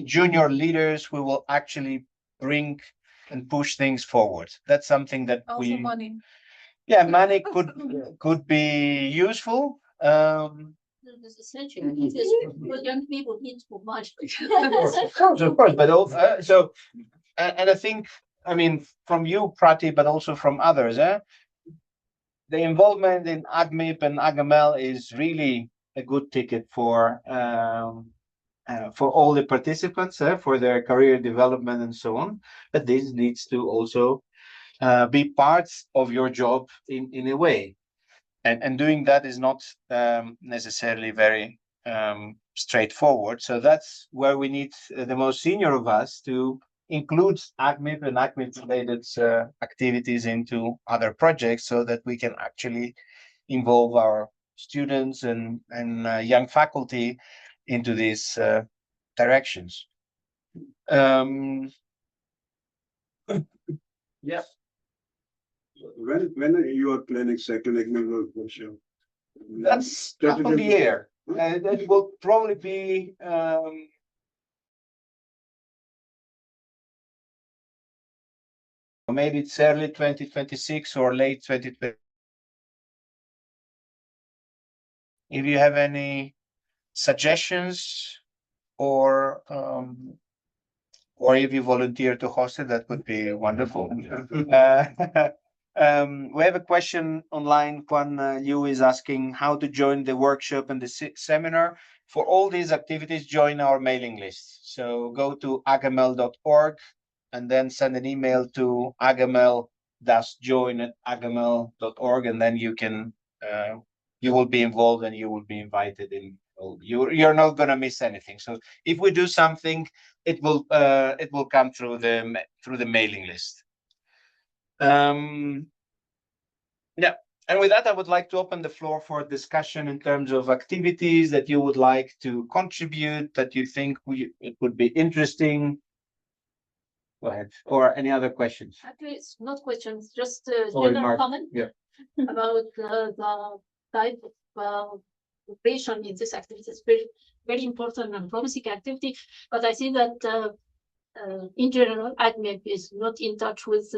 junior leaders who will actually bring and push things forward. That's something that Also money. yeah, money could be useful. This is essential because young people need too much. Of course, but so and I think, I mean, from you, Prati, but also from others, the involvement in AgMIP and AgML is really a good ticket for all the participants, for their career development and so on. But this needs to also be parts of your job in a way. And doing that is not necessarily very straightforward. So that's where we need the most senior of us to include AgMIP and AgMIP related activities into other projects so that we can actually involve our students and young faculty into these directions. Yeah. When you are planning second AgMIP workshop? That's half of the year. That will probably be maybe it's early 2026 or late 2020. If you have any suggestions or if you volunteer to host it, that would be wonderful. We have a question online. Juan Liu is asking how to join the workshop and the seminar. For all these activities, join our mailing list. So go to agml.org and then send an email to agml-join@agml.org, and then you can you will be involved and you will be invited in. You're not going to miss anything. So if we do something, it will come through the mailing list. Yeah, and with that, I would like to open the floor for discussion in terms of activities that you would like to contribute, that you think it would be interesting. Go ahead. Or any other questions? Actually, it's not questions, just Oh, general Mark. comment Yeah. about the type of operation in this activity. It's very, very important and promising activity. But I see that in general, AgMIP is not in touch with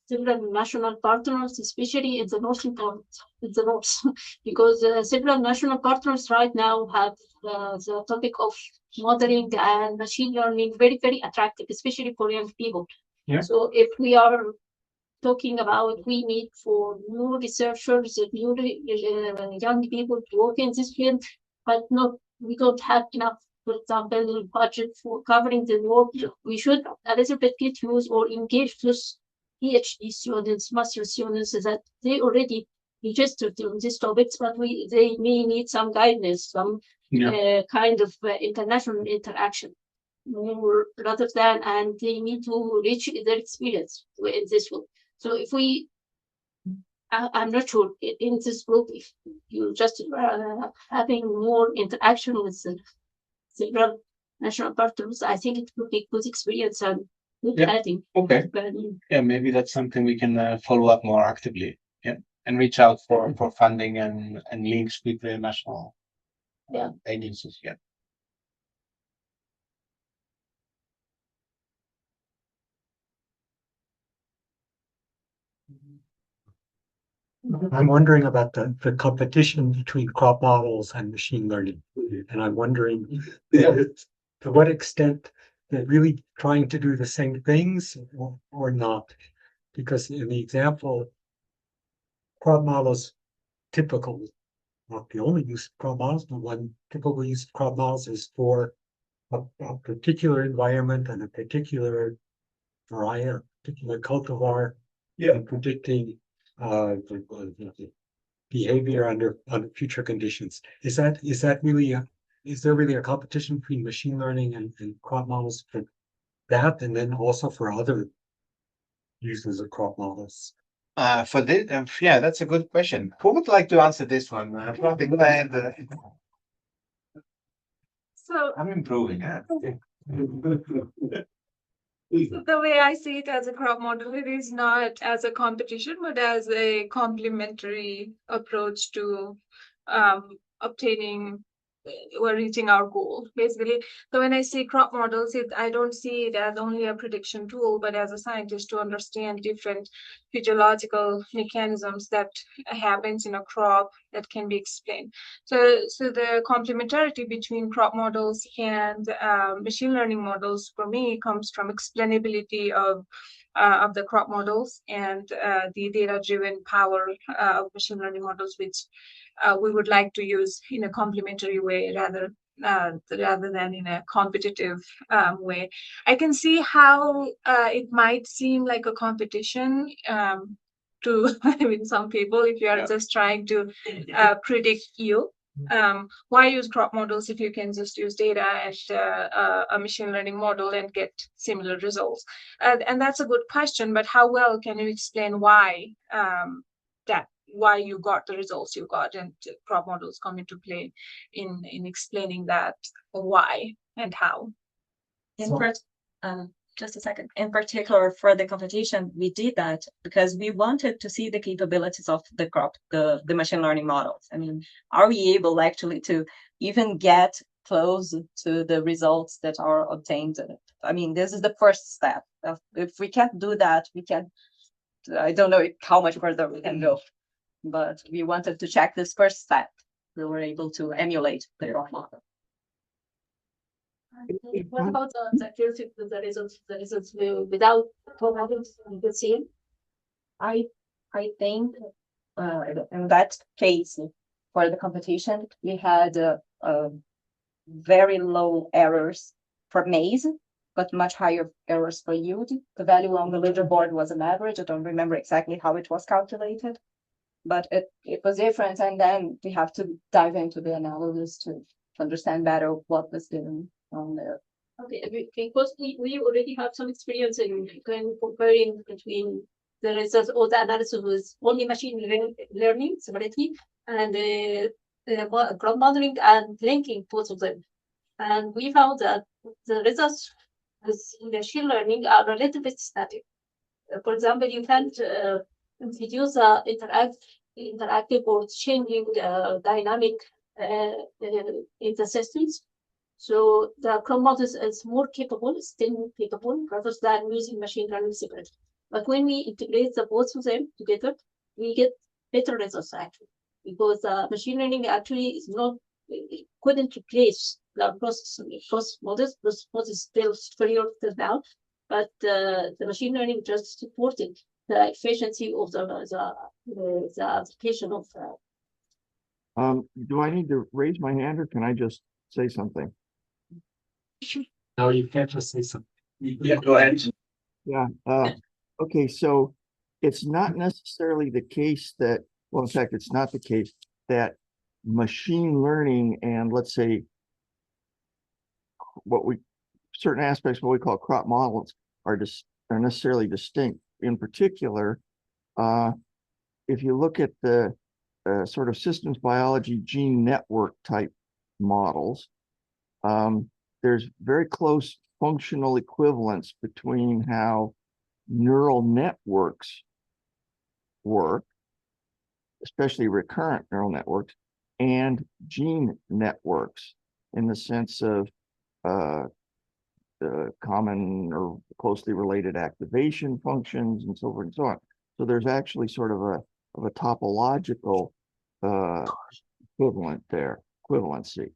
several national partners, especially in the northern part, in the north, because several national partners right now have the topic of modeling and machine learning very, very attractive, especially for young people. Yeah. So if we are talking about we need for new researchers, new young people to work in this field, but we don't have enough, for example, budget for covering the work. We should a little bit get used or engage those PhD students, master students that they already registered on these topics, but they may need some guidance, some kind of international interaction more rather than, and they need to reach their experience in this one. So if I'm not sure in this group, if you just having more interaction with several national partners, I think it would be good experience and good adding. Okay. Yeah, maybe that's something we can follow up more actively. Yeah, and reach out for funding and links with the national agencies. Yeah. I'm wondering about the competition between crop models and machine learning. And I'm wondering to what extent they're really trying to do the same things or not. Because in the example, crop models typical, not the only use of crop models, but one typical use of crop models is for a particular environment and a particular variety, a particular cultivar, and predicting behavior under future conditions. Is there really a competition between machine learning and crop models for that, and then also for other uses of crop models? For this, yeah, that's a good question. Who would like to answer this one? Prati, go ahead. So I'm improving. The way I see it as a crop model, it is not as a competition, but as a complementary approach to obtaining or reaching our goal, basically. So when I see crop models, I don't see it as only a prediction tool, but as a scientist to understand different physiological mechanisms that happens in a crop that can be explained. So the complementarity between crop models and machine learning models for me comes from explainability of the crop models and the data-driven power of machine learning models, which we would like to use in a complementary way rather than in a competitive way. I can see how it might seem like a competition to I mean some people if you are just trying to predict yield. Why use crop models if you can just use data and a machine learning model and get similar results? And that's a good question, but how well can you explain why why you got the results you got, and crop models come into play in explaining that why and how. Just a second. In particular, for the competition, we did that because we wanted to see the capabilities of the crop, the machine learning models. I mean, are we able actually to even get close to the results that are obtained? I mean, this is the first step. If we can't do that, we can. I don't know how much further we can go, but we wanted to check this first step. We were able to emulate the crop model. What about the accuracy of the results without crop models you can see? I think in that case, for the competition, we had very low errors for maize, but much higher errors for yield. The value on the leaderboard was an average. I don't remember exactly how it was calculated, but it was different. And then we have to dive into the analysis to understand better what was given on there. Okay, because we already have some experience in comparing between the results or the analysis with only machine learning separately and crop modeling and linking both of them. And we found that the results with machine learning are a little bit static. For example, you can't introduce interactive or changing dynamic in the systems. So the crop model is more capable, still capable, rather than using machine learning separately. But when we integrate the both of them together, we get better results actually, because machine learning actually is not, it couldn't replace the process models. Process models still superior to now, but the machine learning just supported the efficiency of the application of. Do I need to raise my hand or can I just say something? No, you can't just say something. Yeah, go ahead. Yeah, okay, so it's not necessarily the case that, well, in fact, it's not the case that machine learning and let's say certain aspects of what we call crop models are necessarily distinct. In particular, if you look at the sort of systems biology gene network type models, there's very close functional equivalence between how neural networks work, especially recurrent neural networks, and gene networks in the sense of the common or closely related activation functions and so forth and so on. So there's actually sort of a topological equivalency.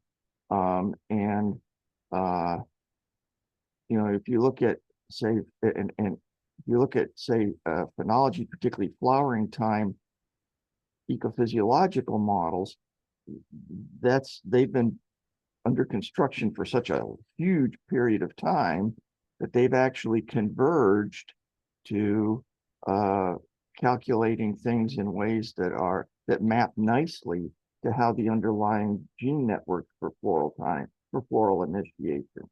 You know, if you look at say, and if you look at say phenology, particularly flowering time ecophysiological models, they've been under construction for such a huge period of time that they've actually converged to calculating things in ways that map nicely to how the underlying gene network for floral initiation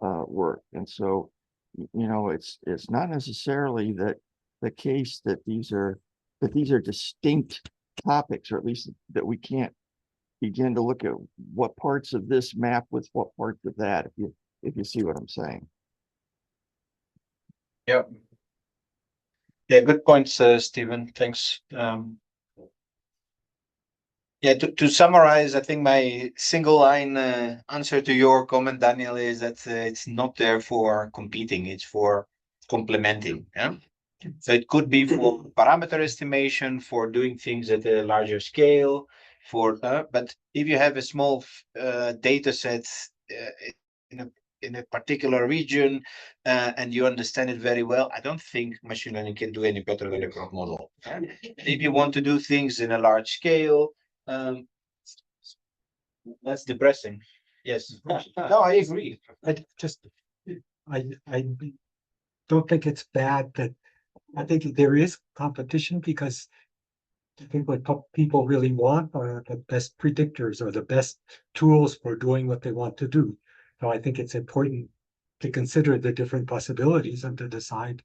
work. And so, you know, it's not necessarily that the case that these are distinct topics, or at least that we can't begin to look at what parts of this map with what parts of that, if you see what I'm saying. Yeah. Yeah, good points, Stephen. Thanks. Yeah, to summarize, I think my single line answer to your comment, Daniel, is that it's not there for competing, it's for complementing. Yeah. So it could be for parameter estimation, for doing things at a larger scale, but if you have a small data set in a in a particular region and you understand it very well, I don't think machine learning can do any better than a crop model. If you want to do things in a large scale, that's depressing. Yes. No, I agree. I don't think it's bad that I think there is competition because I think what people really want are the best predictors or the best tools for doing what they want to do. So I think it's important to consider the different possibilities and to decide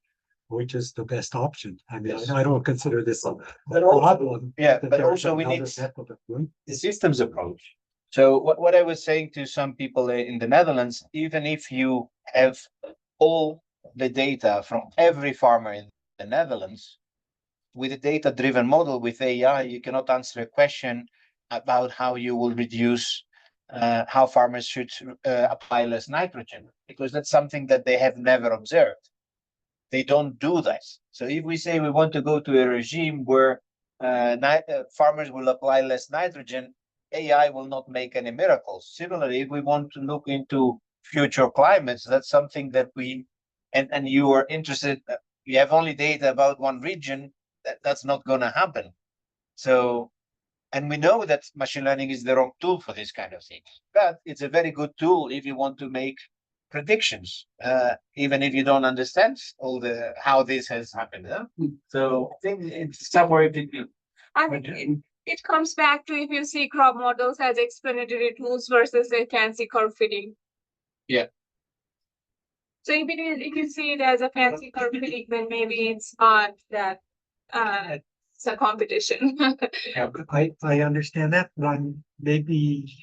which is the best option. I mean, Yes. I don't consider this a But also- problem. Yeah, that but there's also we another need method of doing the systems approach. So what I was saying to some people in the Netherlands, even if you have all the data from every farmer in the Netherlands, with a data-driven model with AI, you cannot answer a question about how you will reduce how farmers should apply less nitrogen, because that's something that they have never observed. They don't do that. So if we say we want to go to a regime where farmers will apply less nitrogen, AI will not make any miracles. Similarly, if we want to look into future climates, that's something that and you are interested, you have only data about one region, that's not going to happen. So, and we know that machine learning is the wrong tool for this kind of things, but it's a very good tool if you want to make predictions, even if you don't understand all how this has happened. Huh? So I think it's somewhere between. I think it comes back to if you see crop models as explanatory tools versus a fancy curve fitting. Yeah. So if you see it as a fancy curve fitting, then maybe it's not that it's a competition. Yeah, I understand that, but maybe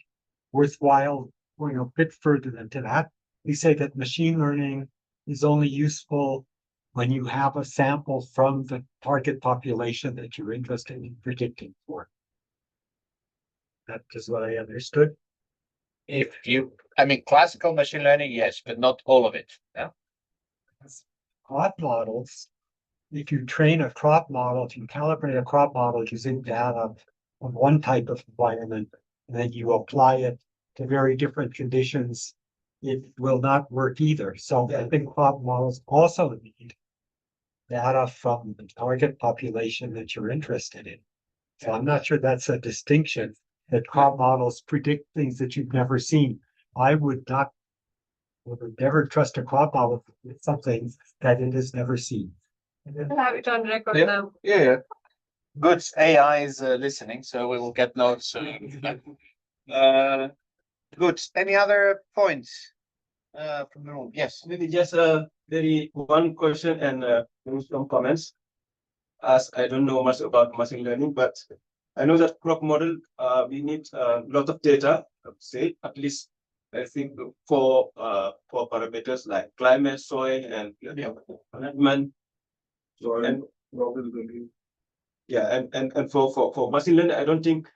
worthwhile going a bit further than to that. We say that machine learning is only useful when you have a sample from the target population that you're interested in predicting for. That is what I understood. I mean, classical machine learning, yes, but not all of it. Yeah. Crop models, if you train a crop model, if you calibrate a crop model using data on one type of environment, and then you apply it to very different conditions, it will not work either. So I think crop models also need data from the target population that you're interested in. So I'm not sure that's a distinction, that crop models predict things that you've never seen. I would never trust a crop model with something that it has never seen. I'll have it on record Yeah. now. Yeah. Good. AI is listening, so we will get notes soon. Good. Any other points from the room? Yes. Maybe just a very one question and some comments. As I don't know much about machine learning, but I know that crop model we need a lot of data. I would say at least I think for parameters like climate, soil, and management. And yeah, and for machine learning, I don't think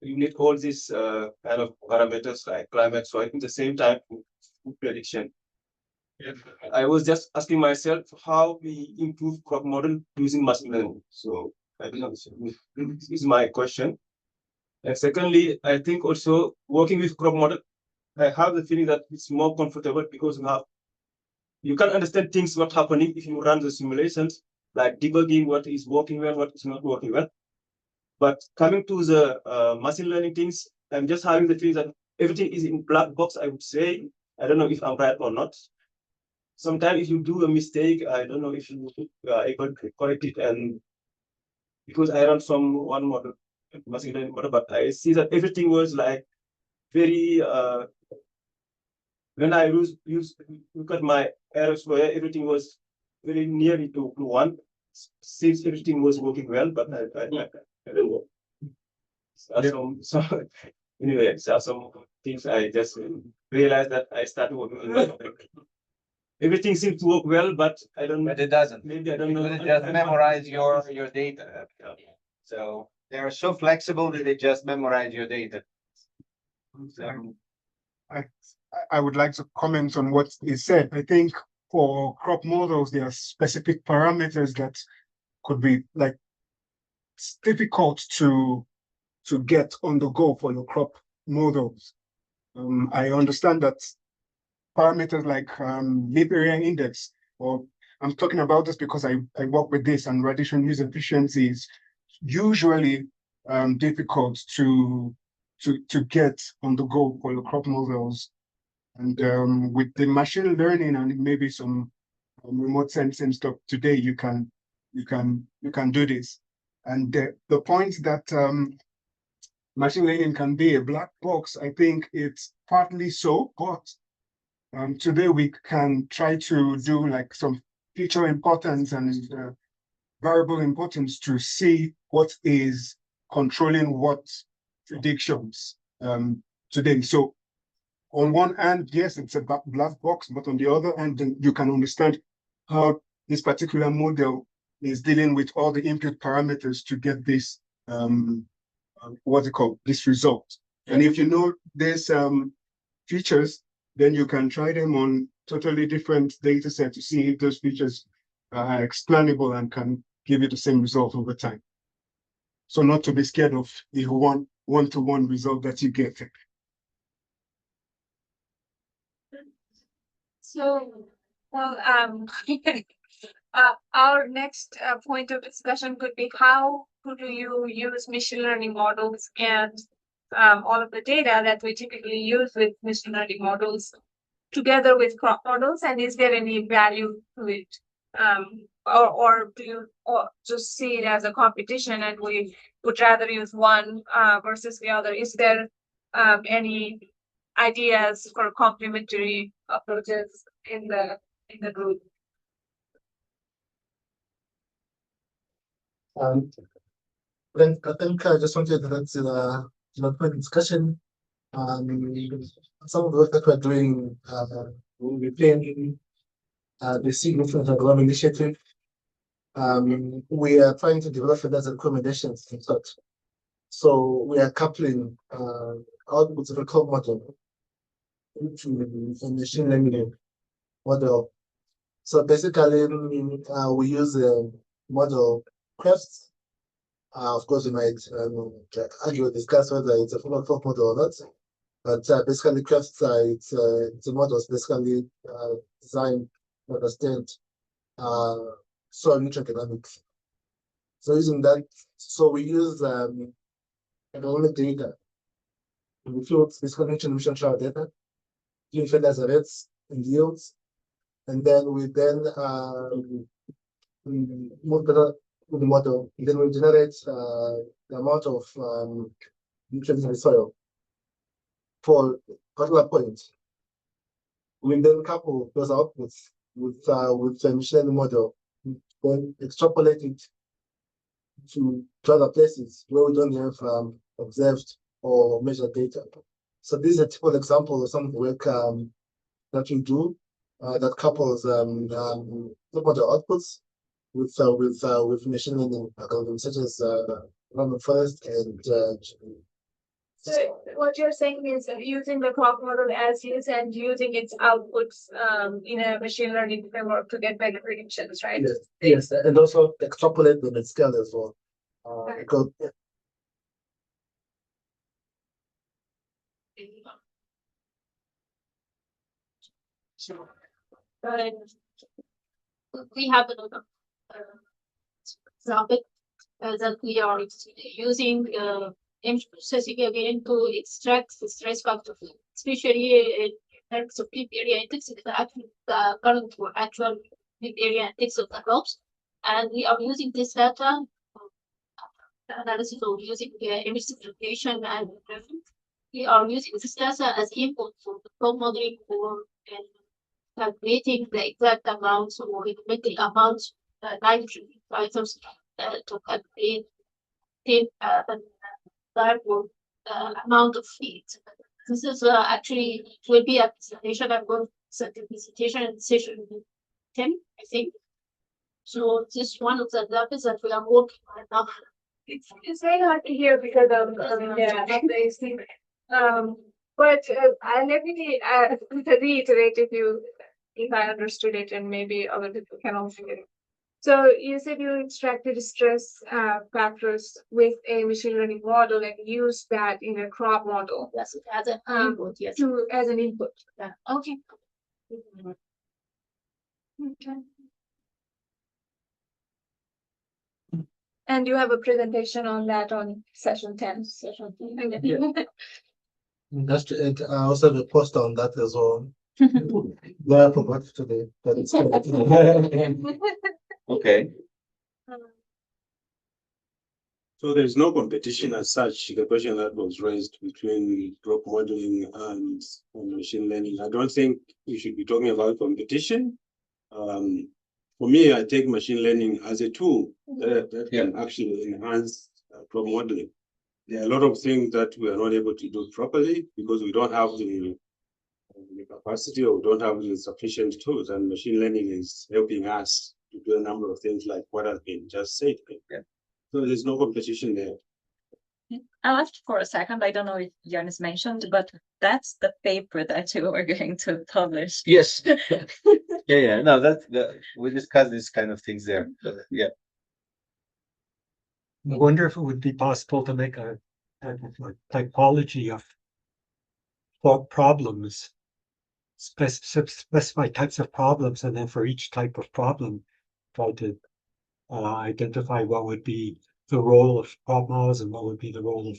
you need all these kind of parameters like climate, soil at the same time for prediction. I was just asking myself how we improve crop model using machine learning. So I don't know, this is my question. And secondly, I think also working with crop model, I have the feeling that it's more comfortable because you can understand things what happening if you run the simulations, like debugging what is working well, what is not working well. But coming to the machine learning things, I'm just having the feeling that everything is in black box, I would say. I don't know if I'm right or not. Sometimes if you do a mistake, I don't know if you are able to correct it. And because I run one model, machine learning model, but I see that everything was like very, when I look at my errors where everything was very nearly to one, seems everything was working well, but I don't know. So anyway, so some things I just realized that I started working on. everything seems to work well, but I don't. But it doesn't. Maybe I don't know. It just memorize your data. So they are so flexible that they just memorize your data. So, I would like to comment on what is said. I think for crop models, there are specific parameters that could be like it's difficult to get on the go for your crop models. I understand that parameters like leaf area index, or I'm talking about this because I work with this, and radiation use efficiency is usually difficult to get on the go for your crop models. And with the machine learning and maybe some remote sensing stuff today, you can do this. And the point that machine learning can be a black box, I think it's partly so, but today we can try to do like some feature importance and variable importance to see what is controlling what predictions today. So on one hand, yes, it's a black box, but on the other hand, you can understand how this particular model is dealing with all the input parameters to get this what's it called, this result. And if you know these features, then you can try them on totally different data set to see if those features are explainable and can give you the same result over time. So not to be scared of the one-to-one result that you get. So, well, our next point of discussion could be how do you use machine learning models and all of the data that we typically use with machine learning models together with crop models, and is there any value to it? Or do you just see it as a competition and we would rather use one versus the other? Is there any ideas for complementary approaches in the group? Then I think I just wanted to add to the discussion. Some of the work that we're doing, we'll be playing the Significant Global Initiative. We are trying to develop it as recommendations and such. So we are coupling outputs of a code model into a machine learning model. So basically, we use a model Crest. Of course, we might argue or discuss whether it's a full model or not. But basically, Crest it's a model basically designed to understand soil nutrient dynamics. So using that, so we use economic data. We field basically nutrient trial data, fed as rates and yields, and then we move with the model, and then we generate the amount of nutrients in the soil for a particular point. We then couple those outputs with the machine learning model, then extrapolate it to other places where we don't have observed or measured data. So this is a typical example of some of the work that we do that couples the model outputs with machine learning algorithms such as random forest and so what you're saying is using the crop model as is and using its outputs in a machine learning framework to get better predictions, right? Yes, and also extrapolate them at scale as well. Because we have another example that we are using image processing again to extract the stress factor, especially in terms of leaf area index, the current or actual leaf area index of the crops. And we are using this data analysis of using image segmentation and we are using this data as input for the crop modeling for calculating the exact amounts or incremental amounts nitrogen items to calculate the amount of feed. This is actually will be a presentation I'm going to the presentation in session 10, I think. So this is one of the topics that we are working on now. It's very hard to hear because of the AC. But let me reiterate if I understood it, and maybe other people can also get it. So you said you extracted stress factors with a machine learning model and used that in a crop model. Yes, as an input, yes. As an input. Yeah. Okay. Okay. And you have a presentation on that on session 10. Session 10. Okay. Yeah. That's it. I also have a post on that as well. No, I forgot today, but it's Okay. So there's no competition as such. The question that was raised between crop modeling and machine learning, I don't think we should be talking about competition. For me, I take machine learning as a tool that can actually enhance crop modeling. There are a lot of things that we are not able to do properly because we don't have the capacity, or we don't have the sufficient tools, and machine learning is helping us to do a number of things like what has been just said. So there's no competition there. I left for a second. I don't know if Jonas mentioned, but that's the paper that you were going to publish. Yes. Yeah. No, we discussed these kind of things there. Yeah. I wonder if it would be possible to make a typology of problems, specify types of problems, and then for each type of problem, try to identify what would be the role of crop models and what would be the role of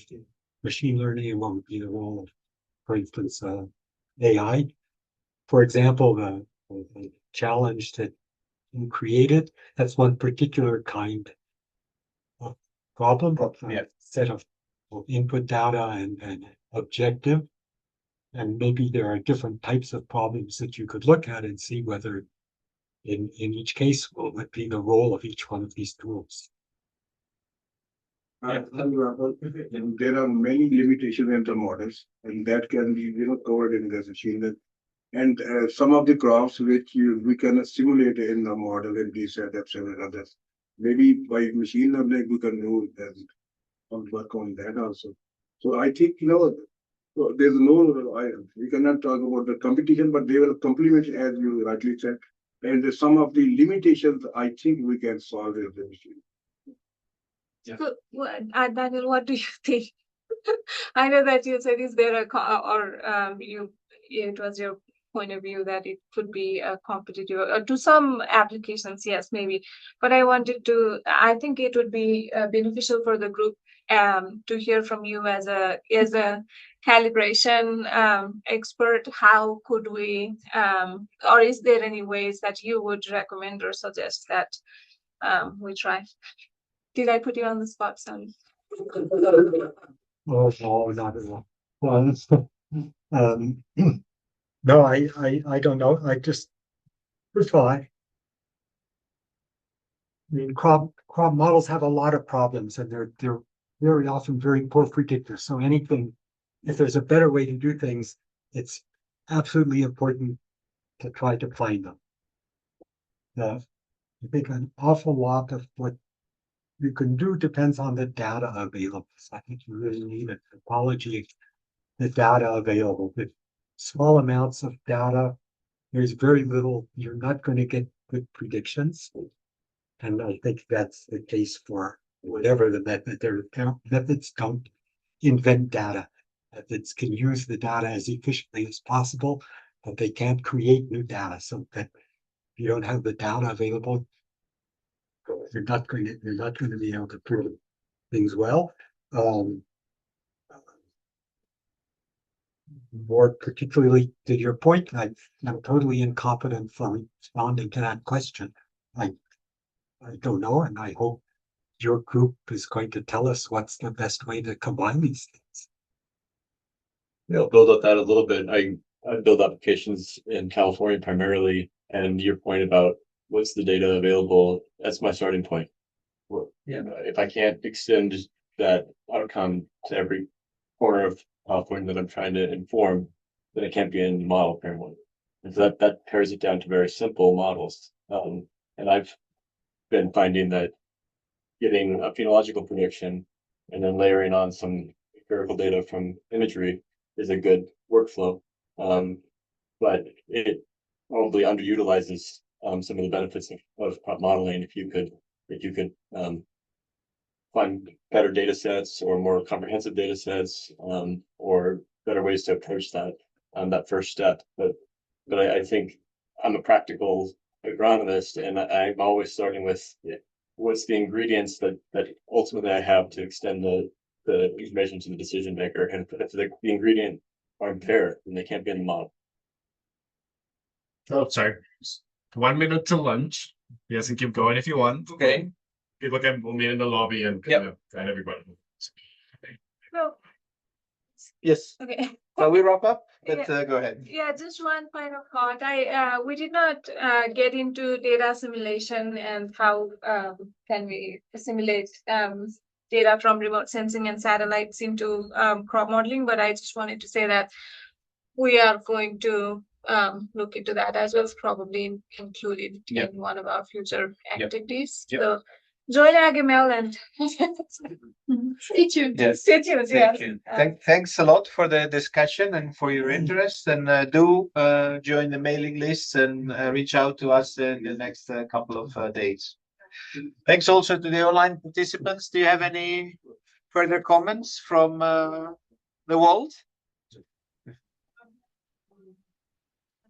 machine learning and what would be the role of, for instance, AI. For example, the challenge that you created, that's one particular kind of problem, a set of input data and objective. And maybe there are different types of problems that you could look at and see whether in each case what would be the role of each one of these tools. There are many limitations in the models, and that can be covered in the machine learning. And some of the crops which we can simulate in the model in these adaptation and others. Maybe by machine learning we can do that and work on that also. So I think so there's we cannot talk about the competition, but they will complement, as you rightly said. And some of the limitations I think we can solve with the machine. Yeah. So, Daniel, what do you think? I know that you said is there it was your point of view that it could be a competitive to some applications, yes, maybe. But I think it would be beneficial for the group to hear from you as a calibration expert. How could we, or is there any ways that you would recommend or suggest that we try? Did I put you on the spot, Sonny? Oh, no, not at all. No, I don't know. I just, first of all, I mean, crop models have a lot of problems, and they're very often very poor predictors. So if there's a better way to do things, it's absolutely important to try to find them. I think an awful lot of what you can do depends on the data available. So I think you really need a topology of the data available. With small amounts of data, there's very little, you're not going to get good predictions. And I think that's the case for whatever the method. Methods don't invent data. Methods can use the data as efficiently as possible, but they can't create new data. So that if you don't have the data available, you're not going to be able to prove things well. More particularly to your point, I'm totally incompetent from responding to that question. I don't know, and I hope your group is going to tell us what's the best way to combine these things. Yeah, I'll build up that a little bit. I build applications in California primarily, and your point about what's the data available, that's my starting point. If I can't extend that outcome to every corner of California that I'm trying to inform, then it can't be in the model apparently. And so that pares it down to very simple models. And I've been finding that getting a phenological prediction and then layering on some empirical data from imagery is a good workflow. But it probably underutilizes some of the benefits of crop modeling if you could find better data sets or more comprehensive data sets, or better ways to approach that first step. But I think I'm a practical agronomist, and I'm always starting with what's the ingredients that ultimately I have to extend the information to the decision maker. And if the ingredient aren't there, then they can't be in the model. Oh, sorry. 1 minute to lunch. Yes, and keep going if you want. Okay. People will meet in the lobby and Yep. and everybody. So, Yes. okay. Shall we wrap up? But Yeah. go ahead. Yeah, just one final thought. We did not get into data assimilation and how can we assimilate data from remote sensing and satellites into crop modeling, but I just wanted to say that we are going to look into that as well, probably include it Yep. in one of our future Yep. activities. Yep. So join AgML and Stay tuned. Yes. stay tuned. Thank Yes. you. Thanks a lot for the discussion and for your interest. And do join the mailing list and reach out to us in the next couple of days. Thanks also to the online participants. Do you have any further comments from the world?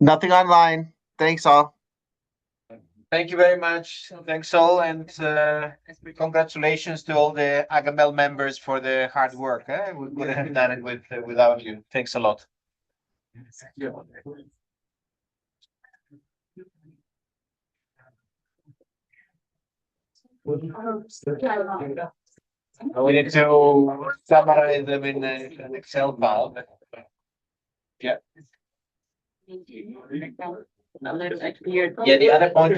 Nothing online. Thanks all. Thank you very much. Thanks all, and congratulations to all the AgML members for their hard work. We couldn't have done it without you. Thanks a lot. We need to summarize them in an Excel file. Yeah. Yeah, the other point